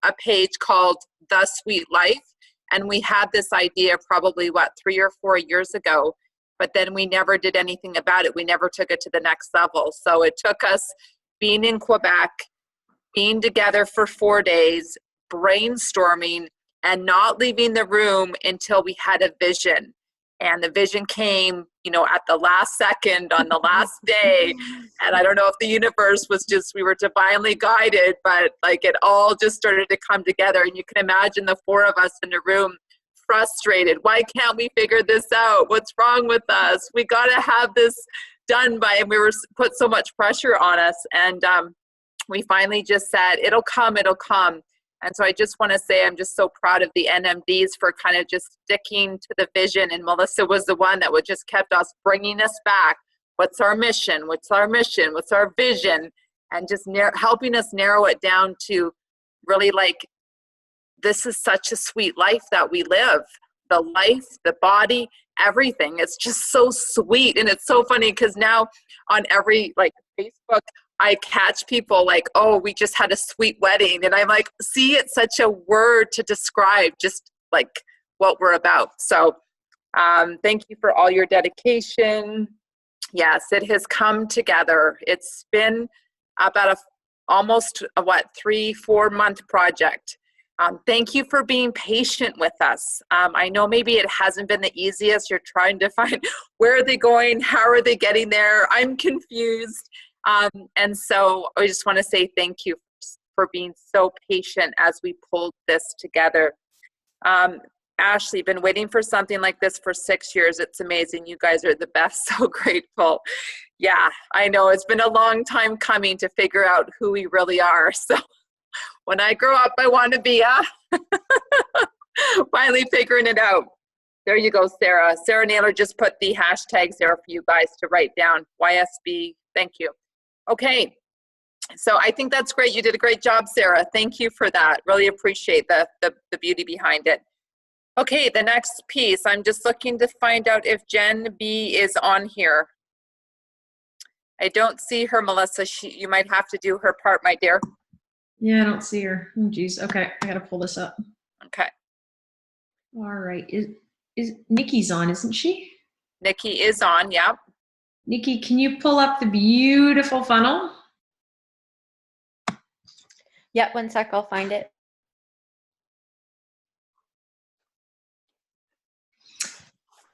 a page called The Sweet Life. And we had this idea probably, 3 or 4 years ago. But then we never did anything about it. We never took it to the next level. So it took us being in Quebec, being together for 4 days, brainstorming, and not leaving the room until we had a vision. And the vision came, at the last second on the last day. And I don't know if the universe was we were divinely guided, but it all just started to come together. And you can imagine the four of us in the room frustrated. Why can't we figure this out? What's wrong with us? We got to have this done by, and we were put so much pressure on us. And we finally just said, it'll come, it'll come. And so I just want to say I'm just so proud of the NMDs for kind of just sticking to the vision. And Melissa was the one that just kept us bringing us back. What's our mission? What's our mission? What's our vision? And just helping us narrow it down to really this is such a sweet life that we live. The life, the body, everything. It's just so sweet. And it's so funny because now on every Facebook, I catch people oh, we just had a sweet wedding. And I'm see, it's such a word to describe just what we're about. So thank you for all your dedication. Yes, it has come together. It's been about almost a 3-4 month project. Thank you for being patient with us. I know maybe it hasn't been the easiest. You're trying to find where are they going? How are they getting there? I'm confused. And so I just want to say thank you for being so patient as we pulled this together. Ashley, been waiting for something like this for 6 years. It's amazing. You guys are the best. So grateful. Yeah, I know it's been a long time coming to figure out who we really are. So when I grow up, I want to be finally figuring it out. There you go, Sarah. Sarah Naylor just put the hashtags there for you guys to write down. YSB, thank you. Okay, so I think that's great. You did a great job, Sarah. Thank you for that. Really appreciate the beauty behind it. Okay, the next piece. I'm just looking to find out if Jen B is on here. I don't see her, Melissa. You might have to do her part, my dear. Yeah, I don't see her. Oh, geez. Okay, I gotta pull this up. Okay. All right. Is Nikki's on, isn't she? Nikki is on, yeah. Nikki, can you pull up the beautiful funnel? Yep, one sec, I'll find it.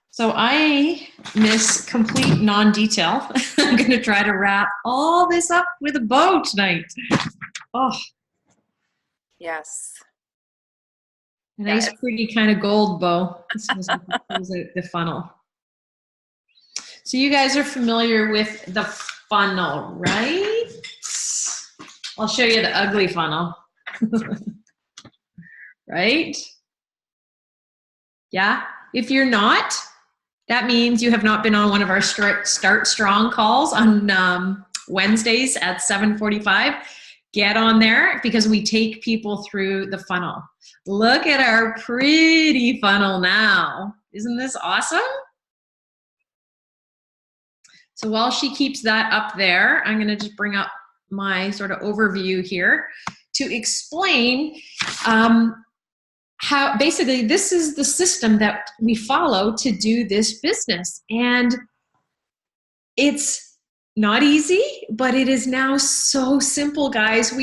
So I miss complete non-detail. I'm gonna try to wrap all this up with a bow tonight. Oh. Yes. A nice, pretty kind of gold bow. This was the funnel. So you guys are familiar with the funnel, right? I'll show you the ugly funnel. Right? Yeah? If you're not, that means you have not been on one of our Start Strong calls on Wednesdays at 7:45. Get on there because we take people through the funnel. Look at our pretty funnel now. Isn't this awesome? So while she keeps that up there, I'm going to just bring up my sort of overview here to explain how basically this is the system that we follow to do this business. And it's not easy, but it is now so simple, guys.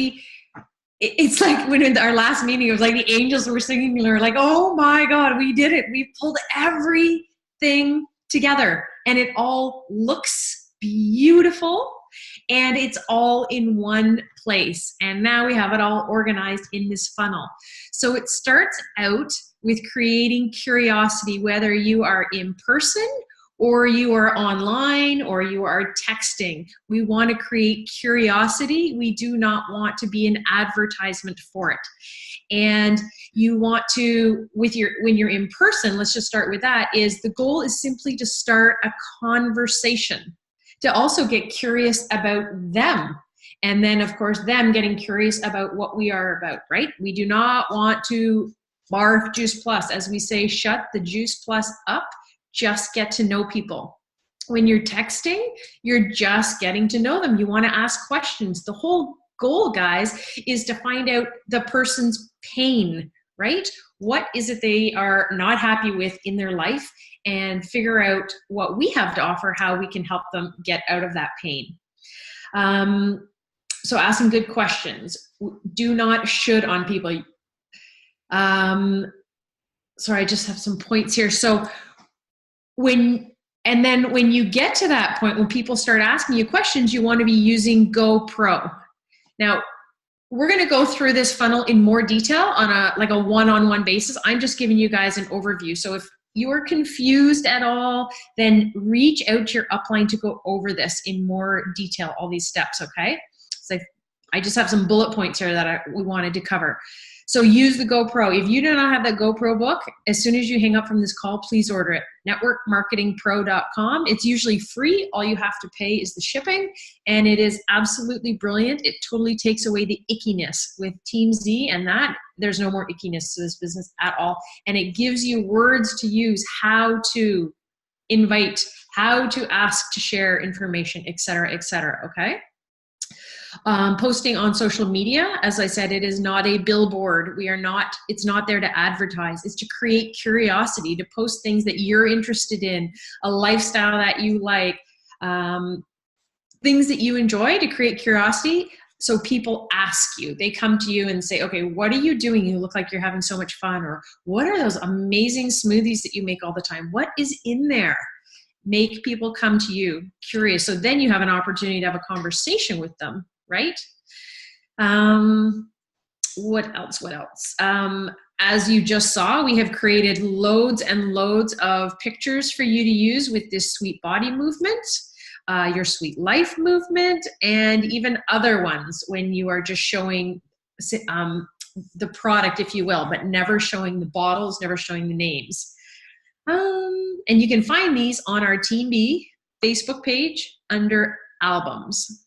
It's like when in our last meeting, it was like the angels were singing, and we were like, oh my God, we did it. We pulled everything together and it all looks beautiful and it's all in one place. And now we have it all organized in this funnel. So it starts out with creating curiosity, whether you are in person or you are online, or you are texting. We want to create curiosity. We do not want to be an advertisement for it. And you want to, when you're in person, let's just start with that, is the goal is simply to start a conversation, to also get curious about them. And then, of course, them getting curious about what we are about, right? We do not want to barf Juice Plus. As we say, shut the Juice Plus up. Just get to know people. When you're texting, you're just getting to know them. You want to ask questions. The whole goal, guys, is to find out the person's pain, right? What is it they are not happy with in their life, and figure out what we have to offer, how we can help them get out of that pain. So asking good questions. Do not should on people. Sorry, I just have some points here. So when you get to that point, when people start asking you questions, you want to be using GoPro. Now, we're going to go through this funnel in more detail on a one-on-one basis. I'm just giving you guys an overview. So if you are confused at all, then reach out to your upline to go over this in more detail, all these steps, okay? So I just have some bullet points here that we wanted to cover. So use the GoPro. If you do not have that GoPro book, as soon as you hang up from this call, please order it. networkmarketingpro.com. It's usually free. All you have to pay is the shipping, and it is absolutely brilliant. It totally takes away the ickiness with Team Z, and that there's no more ickiness to this business at all. And it gives you words to use, how to invite, how to ask to share information, et cetera, okay? Posting on social media, as I said, it is not a billboard. It's not there to advertise. It's to create curiosity, to post things that you're interested in, a lifestyle that you like, things that you enjoy to create curiosity. So people ask you, they come to you and say, okay, what are you doing? You look like you're having so much fun. Or what are those amazing smoothies that you make all the time? What is in there? Make people come to you curious. So then you have an opportunity to have a conversation with them, right? What else? As you just saw, we have created loads and loads of pictures for you to use with this Sweet Body movement, your Sweet Life movement, and even other ones when you are just showing the product, if you will, but never showing the bottles, never showing the names. And you can find these on our Team B Facebook page under albums.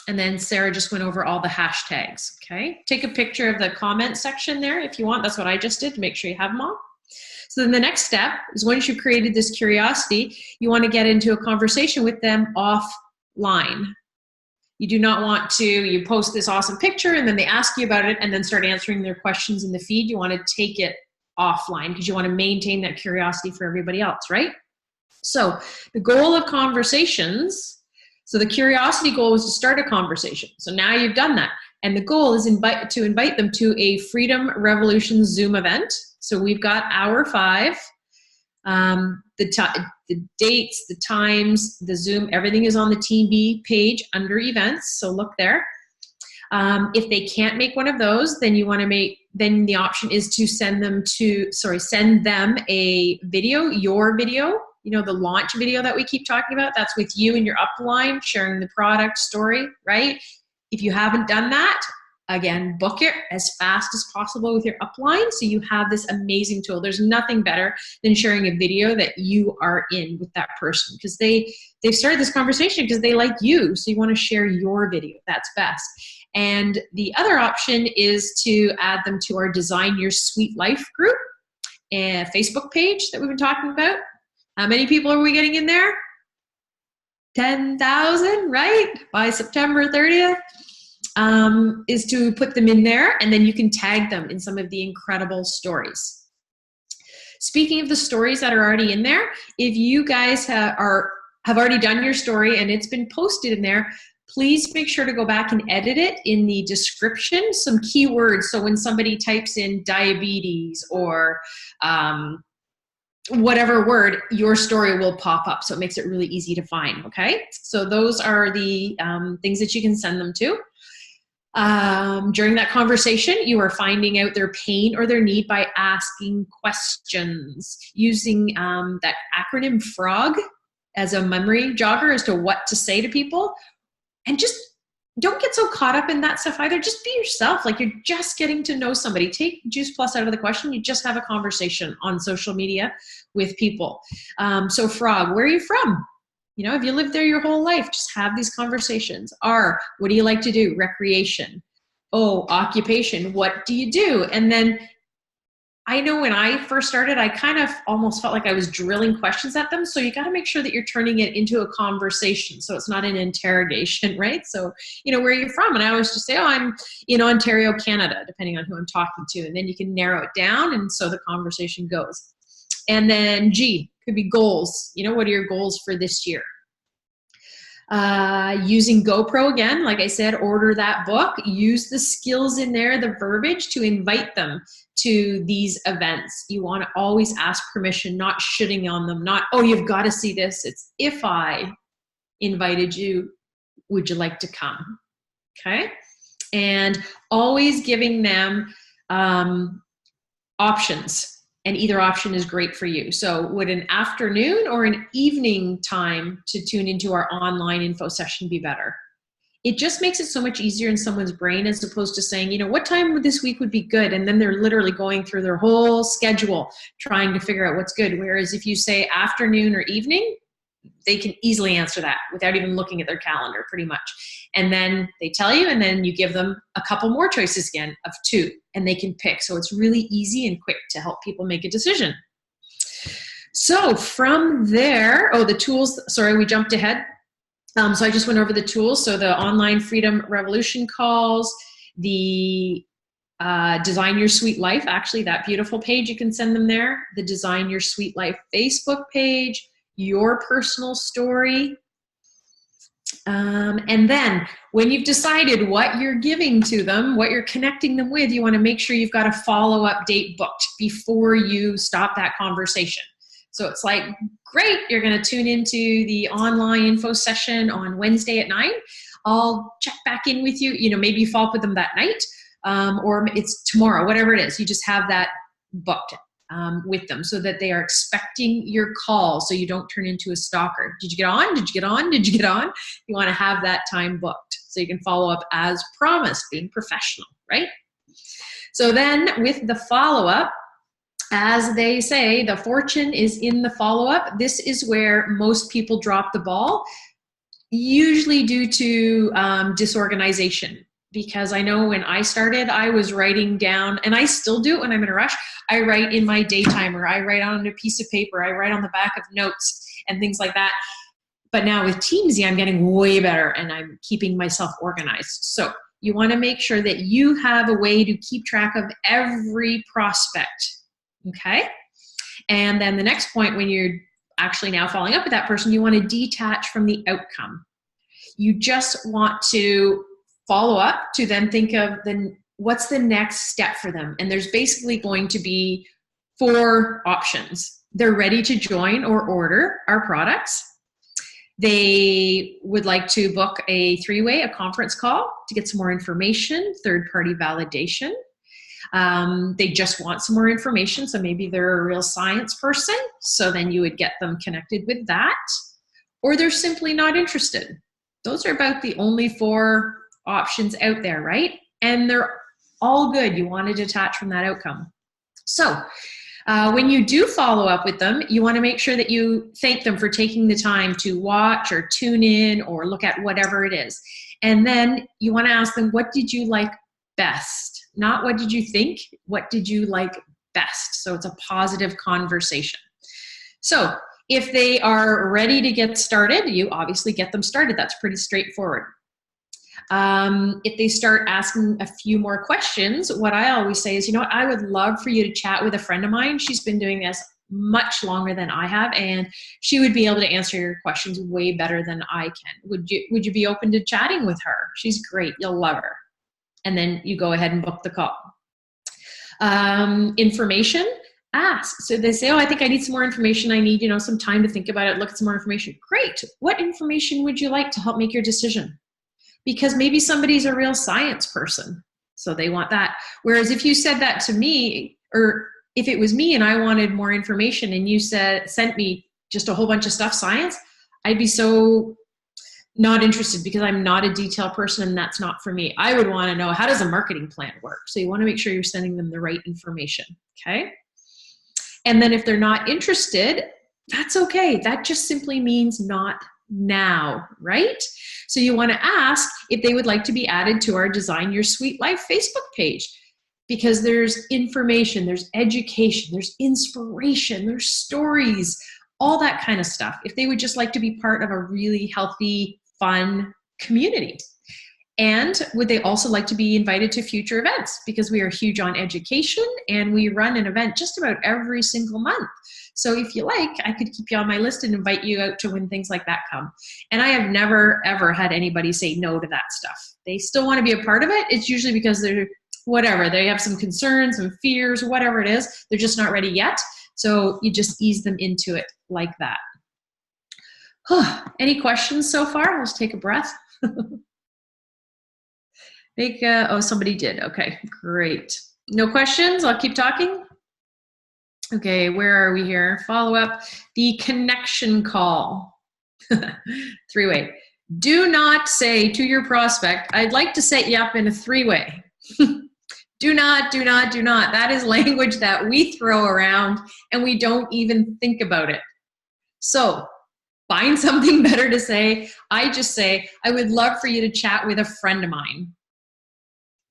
And then Sarah just went over all the hashtags, okay? Take a picture of the comment section there if you want. That's what I just did to make sure you have them all. So then the next step is once you've created this curiosity, you want to get into a conversation with them offline. You do not want to, you post this awesome picture and then they ask you about it and then start answering their questions in the feed. You want to take it offline because you want to maintain that curiosity for everybody else, right? So the goal of conversations, so the curiosity goal was to start a conversation. So now you've done that. And the goal is to invite them to a Freedom Revolution Zoom event. So we've got hour 5, the dates, the times, the Zoom, everything is on the Team B page under events. So look there. If they can't make one of those, then you want to then the option is to send them a video, your video, you know, the launch video that we keep talking about. That's with you and your upline sharing the product story, right? If you haven't done that, again, book it as fast as possible with your upline so you have this amazing tool. There's nothing better than sharing a video that you are in with that person because they've started this conversation because they like you. So you want to share your video. That's best. And the other option is to add them to our Design Your Sweet Life group and Facebook page that we've been talking about. How many people are we getting in there? 10,000, right? By September 30th. Is to put them in there and then you can tag them in some of the incredible stories. Speaking of the stories that are already in there, if you guys have already done your story and it's been posted in there, please make sure to go back and edit it in the description, some keywords. So when somebody types in diabetes or whatever word, your story will pop up. So it makes it really easy to find, okay? So those are the things that you can send them to. During that conversation, you are finding out their pain or their need by asking questions, using that acronym FROG as a memory jogger as to what to say to people. And just don't get so caught up in that stuff either. Just be yourself. Like you're just getting to know somebody. Take Juice Plus out of the question. You just have a conversation on social media with people. So FROG, where are you from? You know, if you lived there your whole life, just have these conversations. R, what do you like to do? Recreation. O, occupation. What do you do? And then I know when I first started, I kind of almost felt like I was drilling questions at them. So you got to make sure that you're turning it into a conversation. So it's not an interrogation, right? So, you know, where are you from? And I always just say, oh, I'm in Ontario, Canada, depending on who I'm talking to. And then you can narrow it down. And so the conversation goes. And then G, could be goals. You know, what are your goals for this year? Using GoPro again, like I said, order that book, use the skills in there, the verbiage to invite them to these events. You want to always ask permission, not shitting on them, not, oh, you've got to see this. It's if I invited you, would you like to come? Okay. And always giving them options. And either option is great for you. So would an afternoon or an evening time to tune into our online info session be better? It just makes it so much easier in someone's brain as opposed to saying, you know, what time this week would be good? And then they're literally going through their whole schedule trying to figure out what's good. Whereas if you say afternoon or evening, they can easily answer that without even looking at their calendar pretty much. And then they tell you, and then you give them a couple more choices again of 2, and they can pick. So it's really easy and quick to help people make a decision. So from there, the tools, sorry, we jumped ahead. So I just went over the tools. So the online Freedom Revolution calls, the Design Your Sweet Life, actually that beautiful page, you can send them there. The Design Your Sweet Life Facebook page, your personal story, And then when you've decided what you're giving to them, what you're connecting them with, you want to make sure you've got a follow-up date booked before you stop that conversation. So it's like, great, you're going to tune into the online info session on Wednesday at 9. I'll check back in with you. Maybe you follow up with them that night, or it's tomorrow, whatever it is. You just have that booked with them so that they are expecting your call, so you don't turn into a stalker. Did you get on? Did you get on? Did you get on? You want to have that time booked so you can follow up as promised, being professional, right? So then with the follow-up, as they say, the fortune is in the follow-up. This is where most people drop the ball, usually due to disorganization. Because I know when I started, I was writing down, and I still do it when I'm in a rush. I write in my day timer. I write on a piece of paper. I write on the back of notes and things like that. But now with Teamsy, I'm getting way better, and I'm keeping myself organized. So you want to make sure that you have a way to keep track of every prospect, okay? And then the next point, when you're actually now following up with that person, you want to detach from the outcome. You just want to follow up to then think of what's the next step for them. And there's basically going to be 4 options. They're ready to join or order our products. They would like to book a 3-way, a conference call to get some more information, third-party validation. They just want some more information, so maybe they're a real science person, so then you would get them connected with that. Or they're simply not interested. Those are about the only 4 options out there, right? And they're all good. You want to detach from that outcome. So when you do follow up with them, you want to make sure that you thank them for taking the time to watch or tune in or look at whatever it is. And then you want to ask them, what did you like best? Not what did you think, what did you like best? So it's a positive conversation. So if they are ready to get started, you obviously get them started. That's pretty straightforward. If they start asking a few more questions, what I always say is, I would love for you to chat with a friend of mine. She's been doing this much longer than I have, and she would be able to answer your questions way better than I can. Would you be open to chatting with her? She's great. You'll love her. And then you go ahead and book the call. Information, ask. So they say, I think I need some more information. I need, some time to think about it, look at some more information. Great. What information would you like to help make your decision? Because maybe somebody's a real science person, so they want that. Whereas if you said that to me, or if it was me and I wanted more information and you sent me just a whole bunch of stuff, science, I'd be so not interested because I'm not a detail person and that's not for me. I would want to know, how does a marketing plan work? So you want to make sure you're sending them the right information, okay? And then if they're not interested, that's okay. That just simply means not now, right? So you want to ask if they would like to be added to our Design Your Sweet Life Facebook page, because there's information, there's education, there's inspiration, there's stories, all that kind of stuff. If they would just like to be part of a really healthy, fun community. And would they also like to be invited to future events? Because we are huge on education and we run an event just about every single month. So if you like, I could keep you on my list and invite you out to when things like that come. And I have never, ever had anybody say no to that stuff. They still want to be a part of it. It's usually because they're whatever. They have some concerns, some fears, whatever it is. They're just not ready yet. So you just ease them into it like that. Any questions so far? Let's take a breath. Somebody did. Okay, great. No questions? I'll keep talking. Okay, where are we here? Follow up. The connection call. 3-way. Do not say to your prospect, I'd like to set you up in a 3-way. Do not. That is language that we throw around and we don't even think about it. So find something better to say. I just say, I would love for you to chat with a friend of mine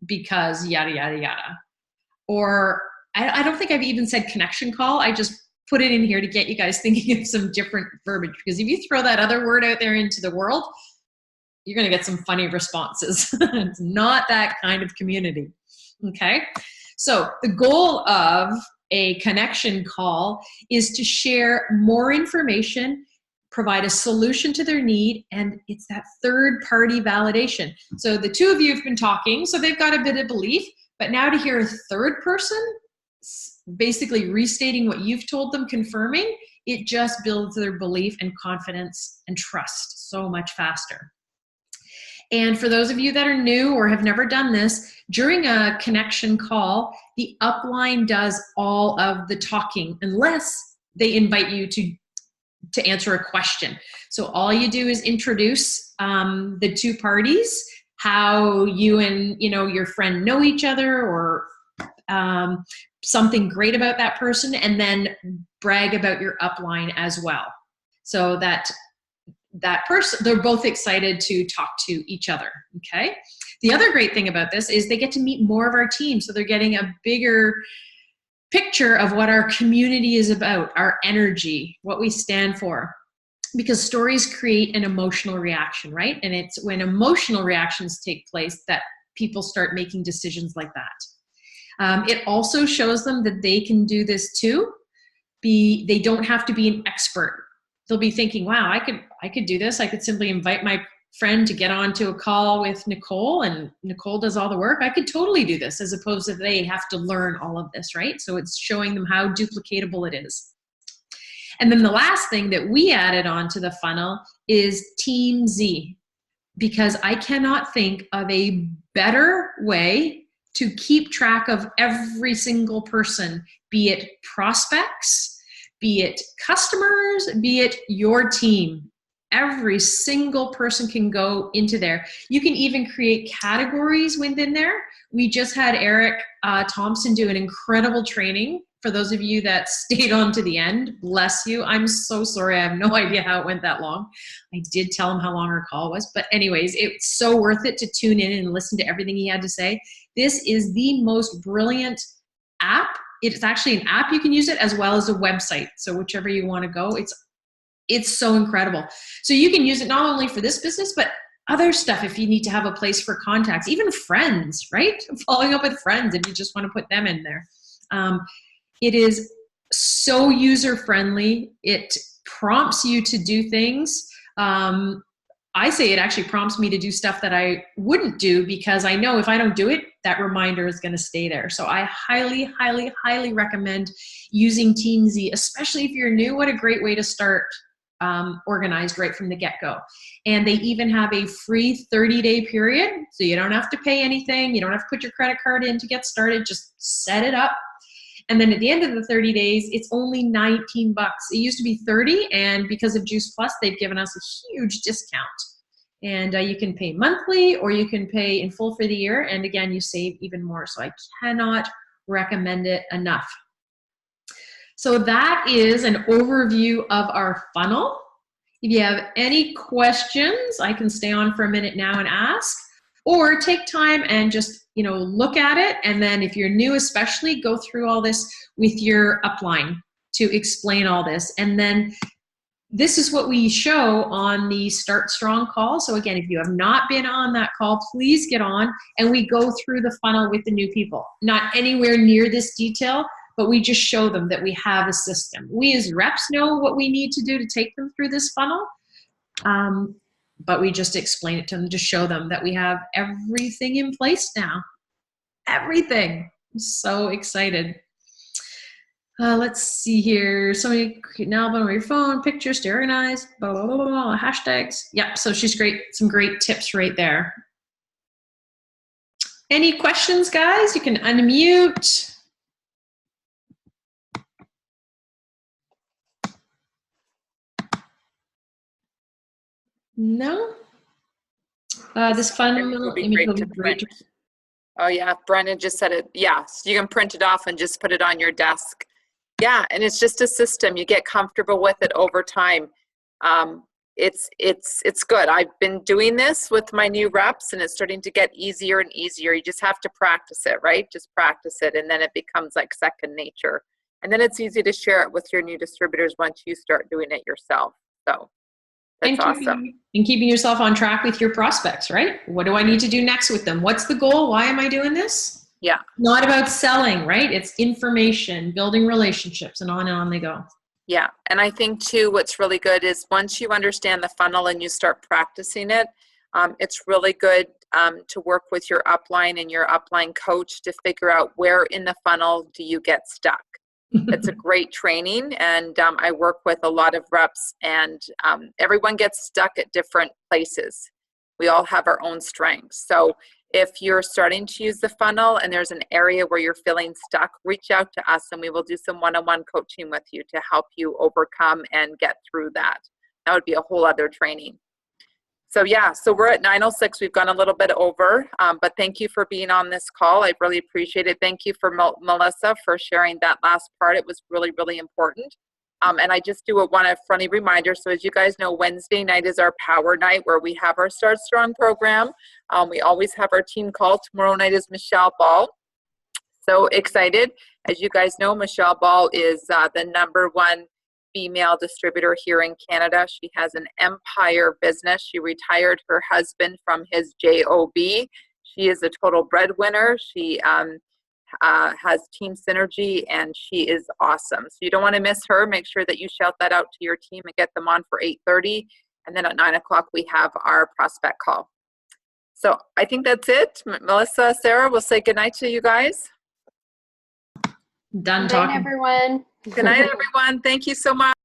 because yada, yada, yada. Or I don't think I've even said connection call. I just put it in here to get you guys thinking of some different verbiage, because if you throw that other word out there into the world, you're going to get some funny responses. It's not that kind of community. Okay. So the goal of a connection call is to share more information, provide a solution to their need, and it's that third party validation. So the two of you have been talking, so they've got a bit of belief, but now to hear a third person basically restating what you've told them, confirming, it just builds their belief and confidence and trust so much faster. And for those of you that are new or have never done this, during a connection call, the upline does all of the talking unless they invite you to answer a question. So all you do is introduce the two parties, how you and your friend know each other, or something great about that person, and then brag about your upline as well. So that person, they're both excited to talk to each other, okay? The other great thing about this is they get to meet more of our team, so they're getting a bigger picture of what our community is about, our energy, what we stand for. Because stories create an emotional reaction, right? And it's when emotional reactions take place that people start making decisions like that. It also shows them that they can do this too. They don't have to be an expert. They'll be thinking, wow, I could do this. I could simply invite my friend to get onto a call with Nicole, and Nicole does all the work. I could totally do this, as opposed to they have to learn all of this, right? So it's showing them how duplicatable it is. And then the last thing that we added on to the funnel is Team Z, because I cannot think of a better way to keep track of every single person, be it prospects, be it customers, be it your team. Every single person can go into there. You can even create categories within there. We just had Eric Thompson do an incredible training. For those of you that stayed on to the end, bless you. I'm so sorry. I have no idea how it went that long. I did tell him how long our call was. But anyways, it's so worth it to tune in and listen to everything he had to say. This is the most brilliant app. It's actually an app. You can use it as well as a website. So whichever you want to go, it's so incredible. So you can use it not only for this business, but other stuff if you need to have a place for contacts, even friends, right? Following up with friends if you just want to put them in there. It is so user-friendly. It prompts you to do things. I say it actually prompts me to do stuff that I wouldn't do, because I know if I don't do it, that reminder is going to stay there. So I highly, highly, highly recommend using Team Z, especially if you're new. What a great way to start organized right from the get-go. And they even have a free 30-day period, so you don't have to pay anything. You don't have to put your credit card in to get started. Just set it up. And then at the end of the 30 days, it's only $19. It used to be 30, and because of Juice Plus, they've given us a huge discount. And you can pay monthly, or you can pay in full for the year. And again, you save even more. So I cannot recommend it enough. So that is an overview of our funnel. If you have any questions, I can stay on for a minute now and ask, or take time and just look at it. And then if you're new, especially, go through all this with your upline to explain all this. And then this is what we show on the Start Strong call. So again, if you have not been on that call, please get on, and we go through the funnel with the new people. Not anywhere near this detail, but we just show them that we have a system. We as reps know what we need to do to take them through this funnel. But we just explain it to them to show them that we have everything in place now. Everything. I'm so excited. Let's see here. Somebody create an album on your phone, pictures to organize, blah, blah, blah, blah, blah, hashtags. Yep, so she's great. Some great tips right there. Any questions, guys? You can unmute. No? This fundamental image will be great. Oh yeah, Brennan just said it. Yeah, so you can print it off and just put it on your desk. Yeah, and it's just a system. You get comfortable with it over time. It's good. I've been doing this with my new reps, and it's starting to get easier and easier. You just have to practice it, right? Just practice it, and then it becomes like second nature. And then it's easy to share it with your new distributors once you start doing it yourself. So that's awesome. And keeping yourself on track with your prospects, right? What do I need to do next with them? What's the goal? Why am I doing this? Yeah. Not about selling, right? It's information, building relationships, and on they go. Yeah, and I think too, what's really good is once you understand the funnel and you start practicing it, it's really good to work with your upline and your upline coach to figure out where in the funnel do you get stuck. It's a great training, and I work with a lot of reps, and everyone gets stuck at different places. We all have our own strengths. So if you're starting to use the funnel and there's an area where you're feeling stuck, reach out to us and we will do some one-on-one coaching with you to help you overcome and get through that. That would be a whole other training. So yeah, so we're at 9:06. We've gone a little bit over, but thank you for being on this call. I really appreciate it. Thank you for Melissa for sharing that last part. It was really, really important. And I just want a friendly reminder. So as you guys know, Wednesday night is our power night where we have our Start Strong program. We always have our team call. Tomorrow night is Michelle Ball. So excited. As you guys know, Michelle Ball is the #1 female distributor here in Canada. She has an empire business. She retired her husband from his job. She is a total breadwinner. She has team synergy, and she is awesome. So you don't want to miss her. Make sure that you shout that out to your team and get them on for 8:30. And then at 9 o'clock, we have our prospect call. So I think that's it. Melissa, Sarah, we'll say goodnight to you guys. Done Good night, talking. everyone. Good night, everyone. Thank you so much.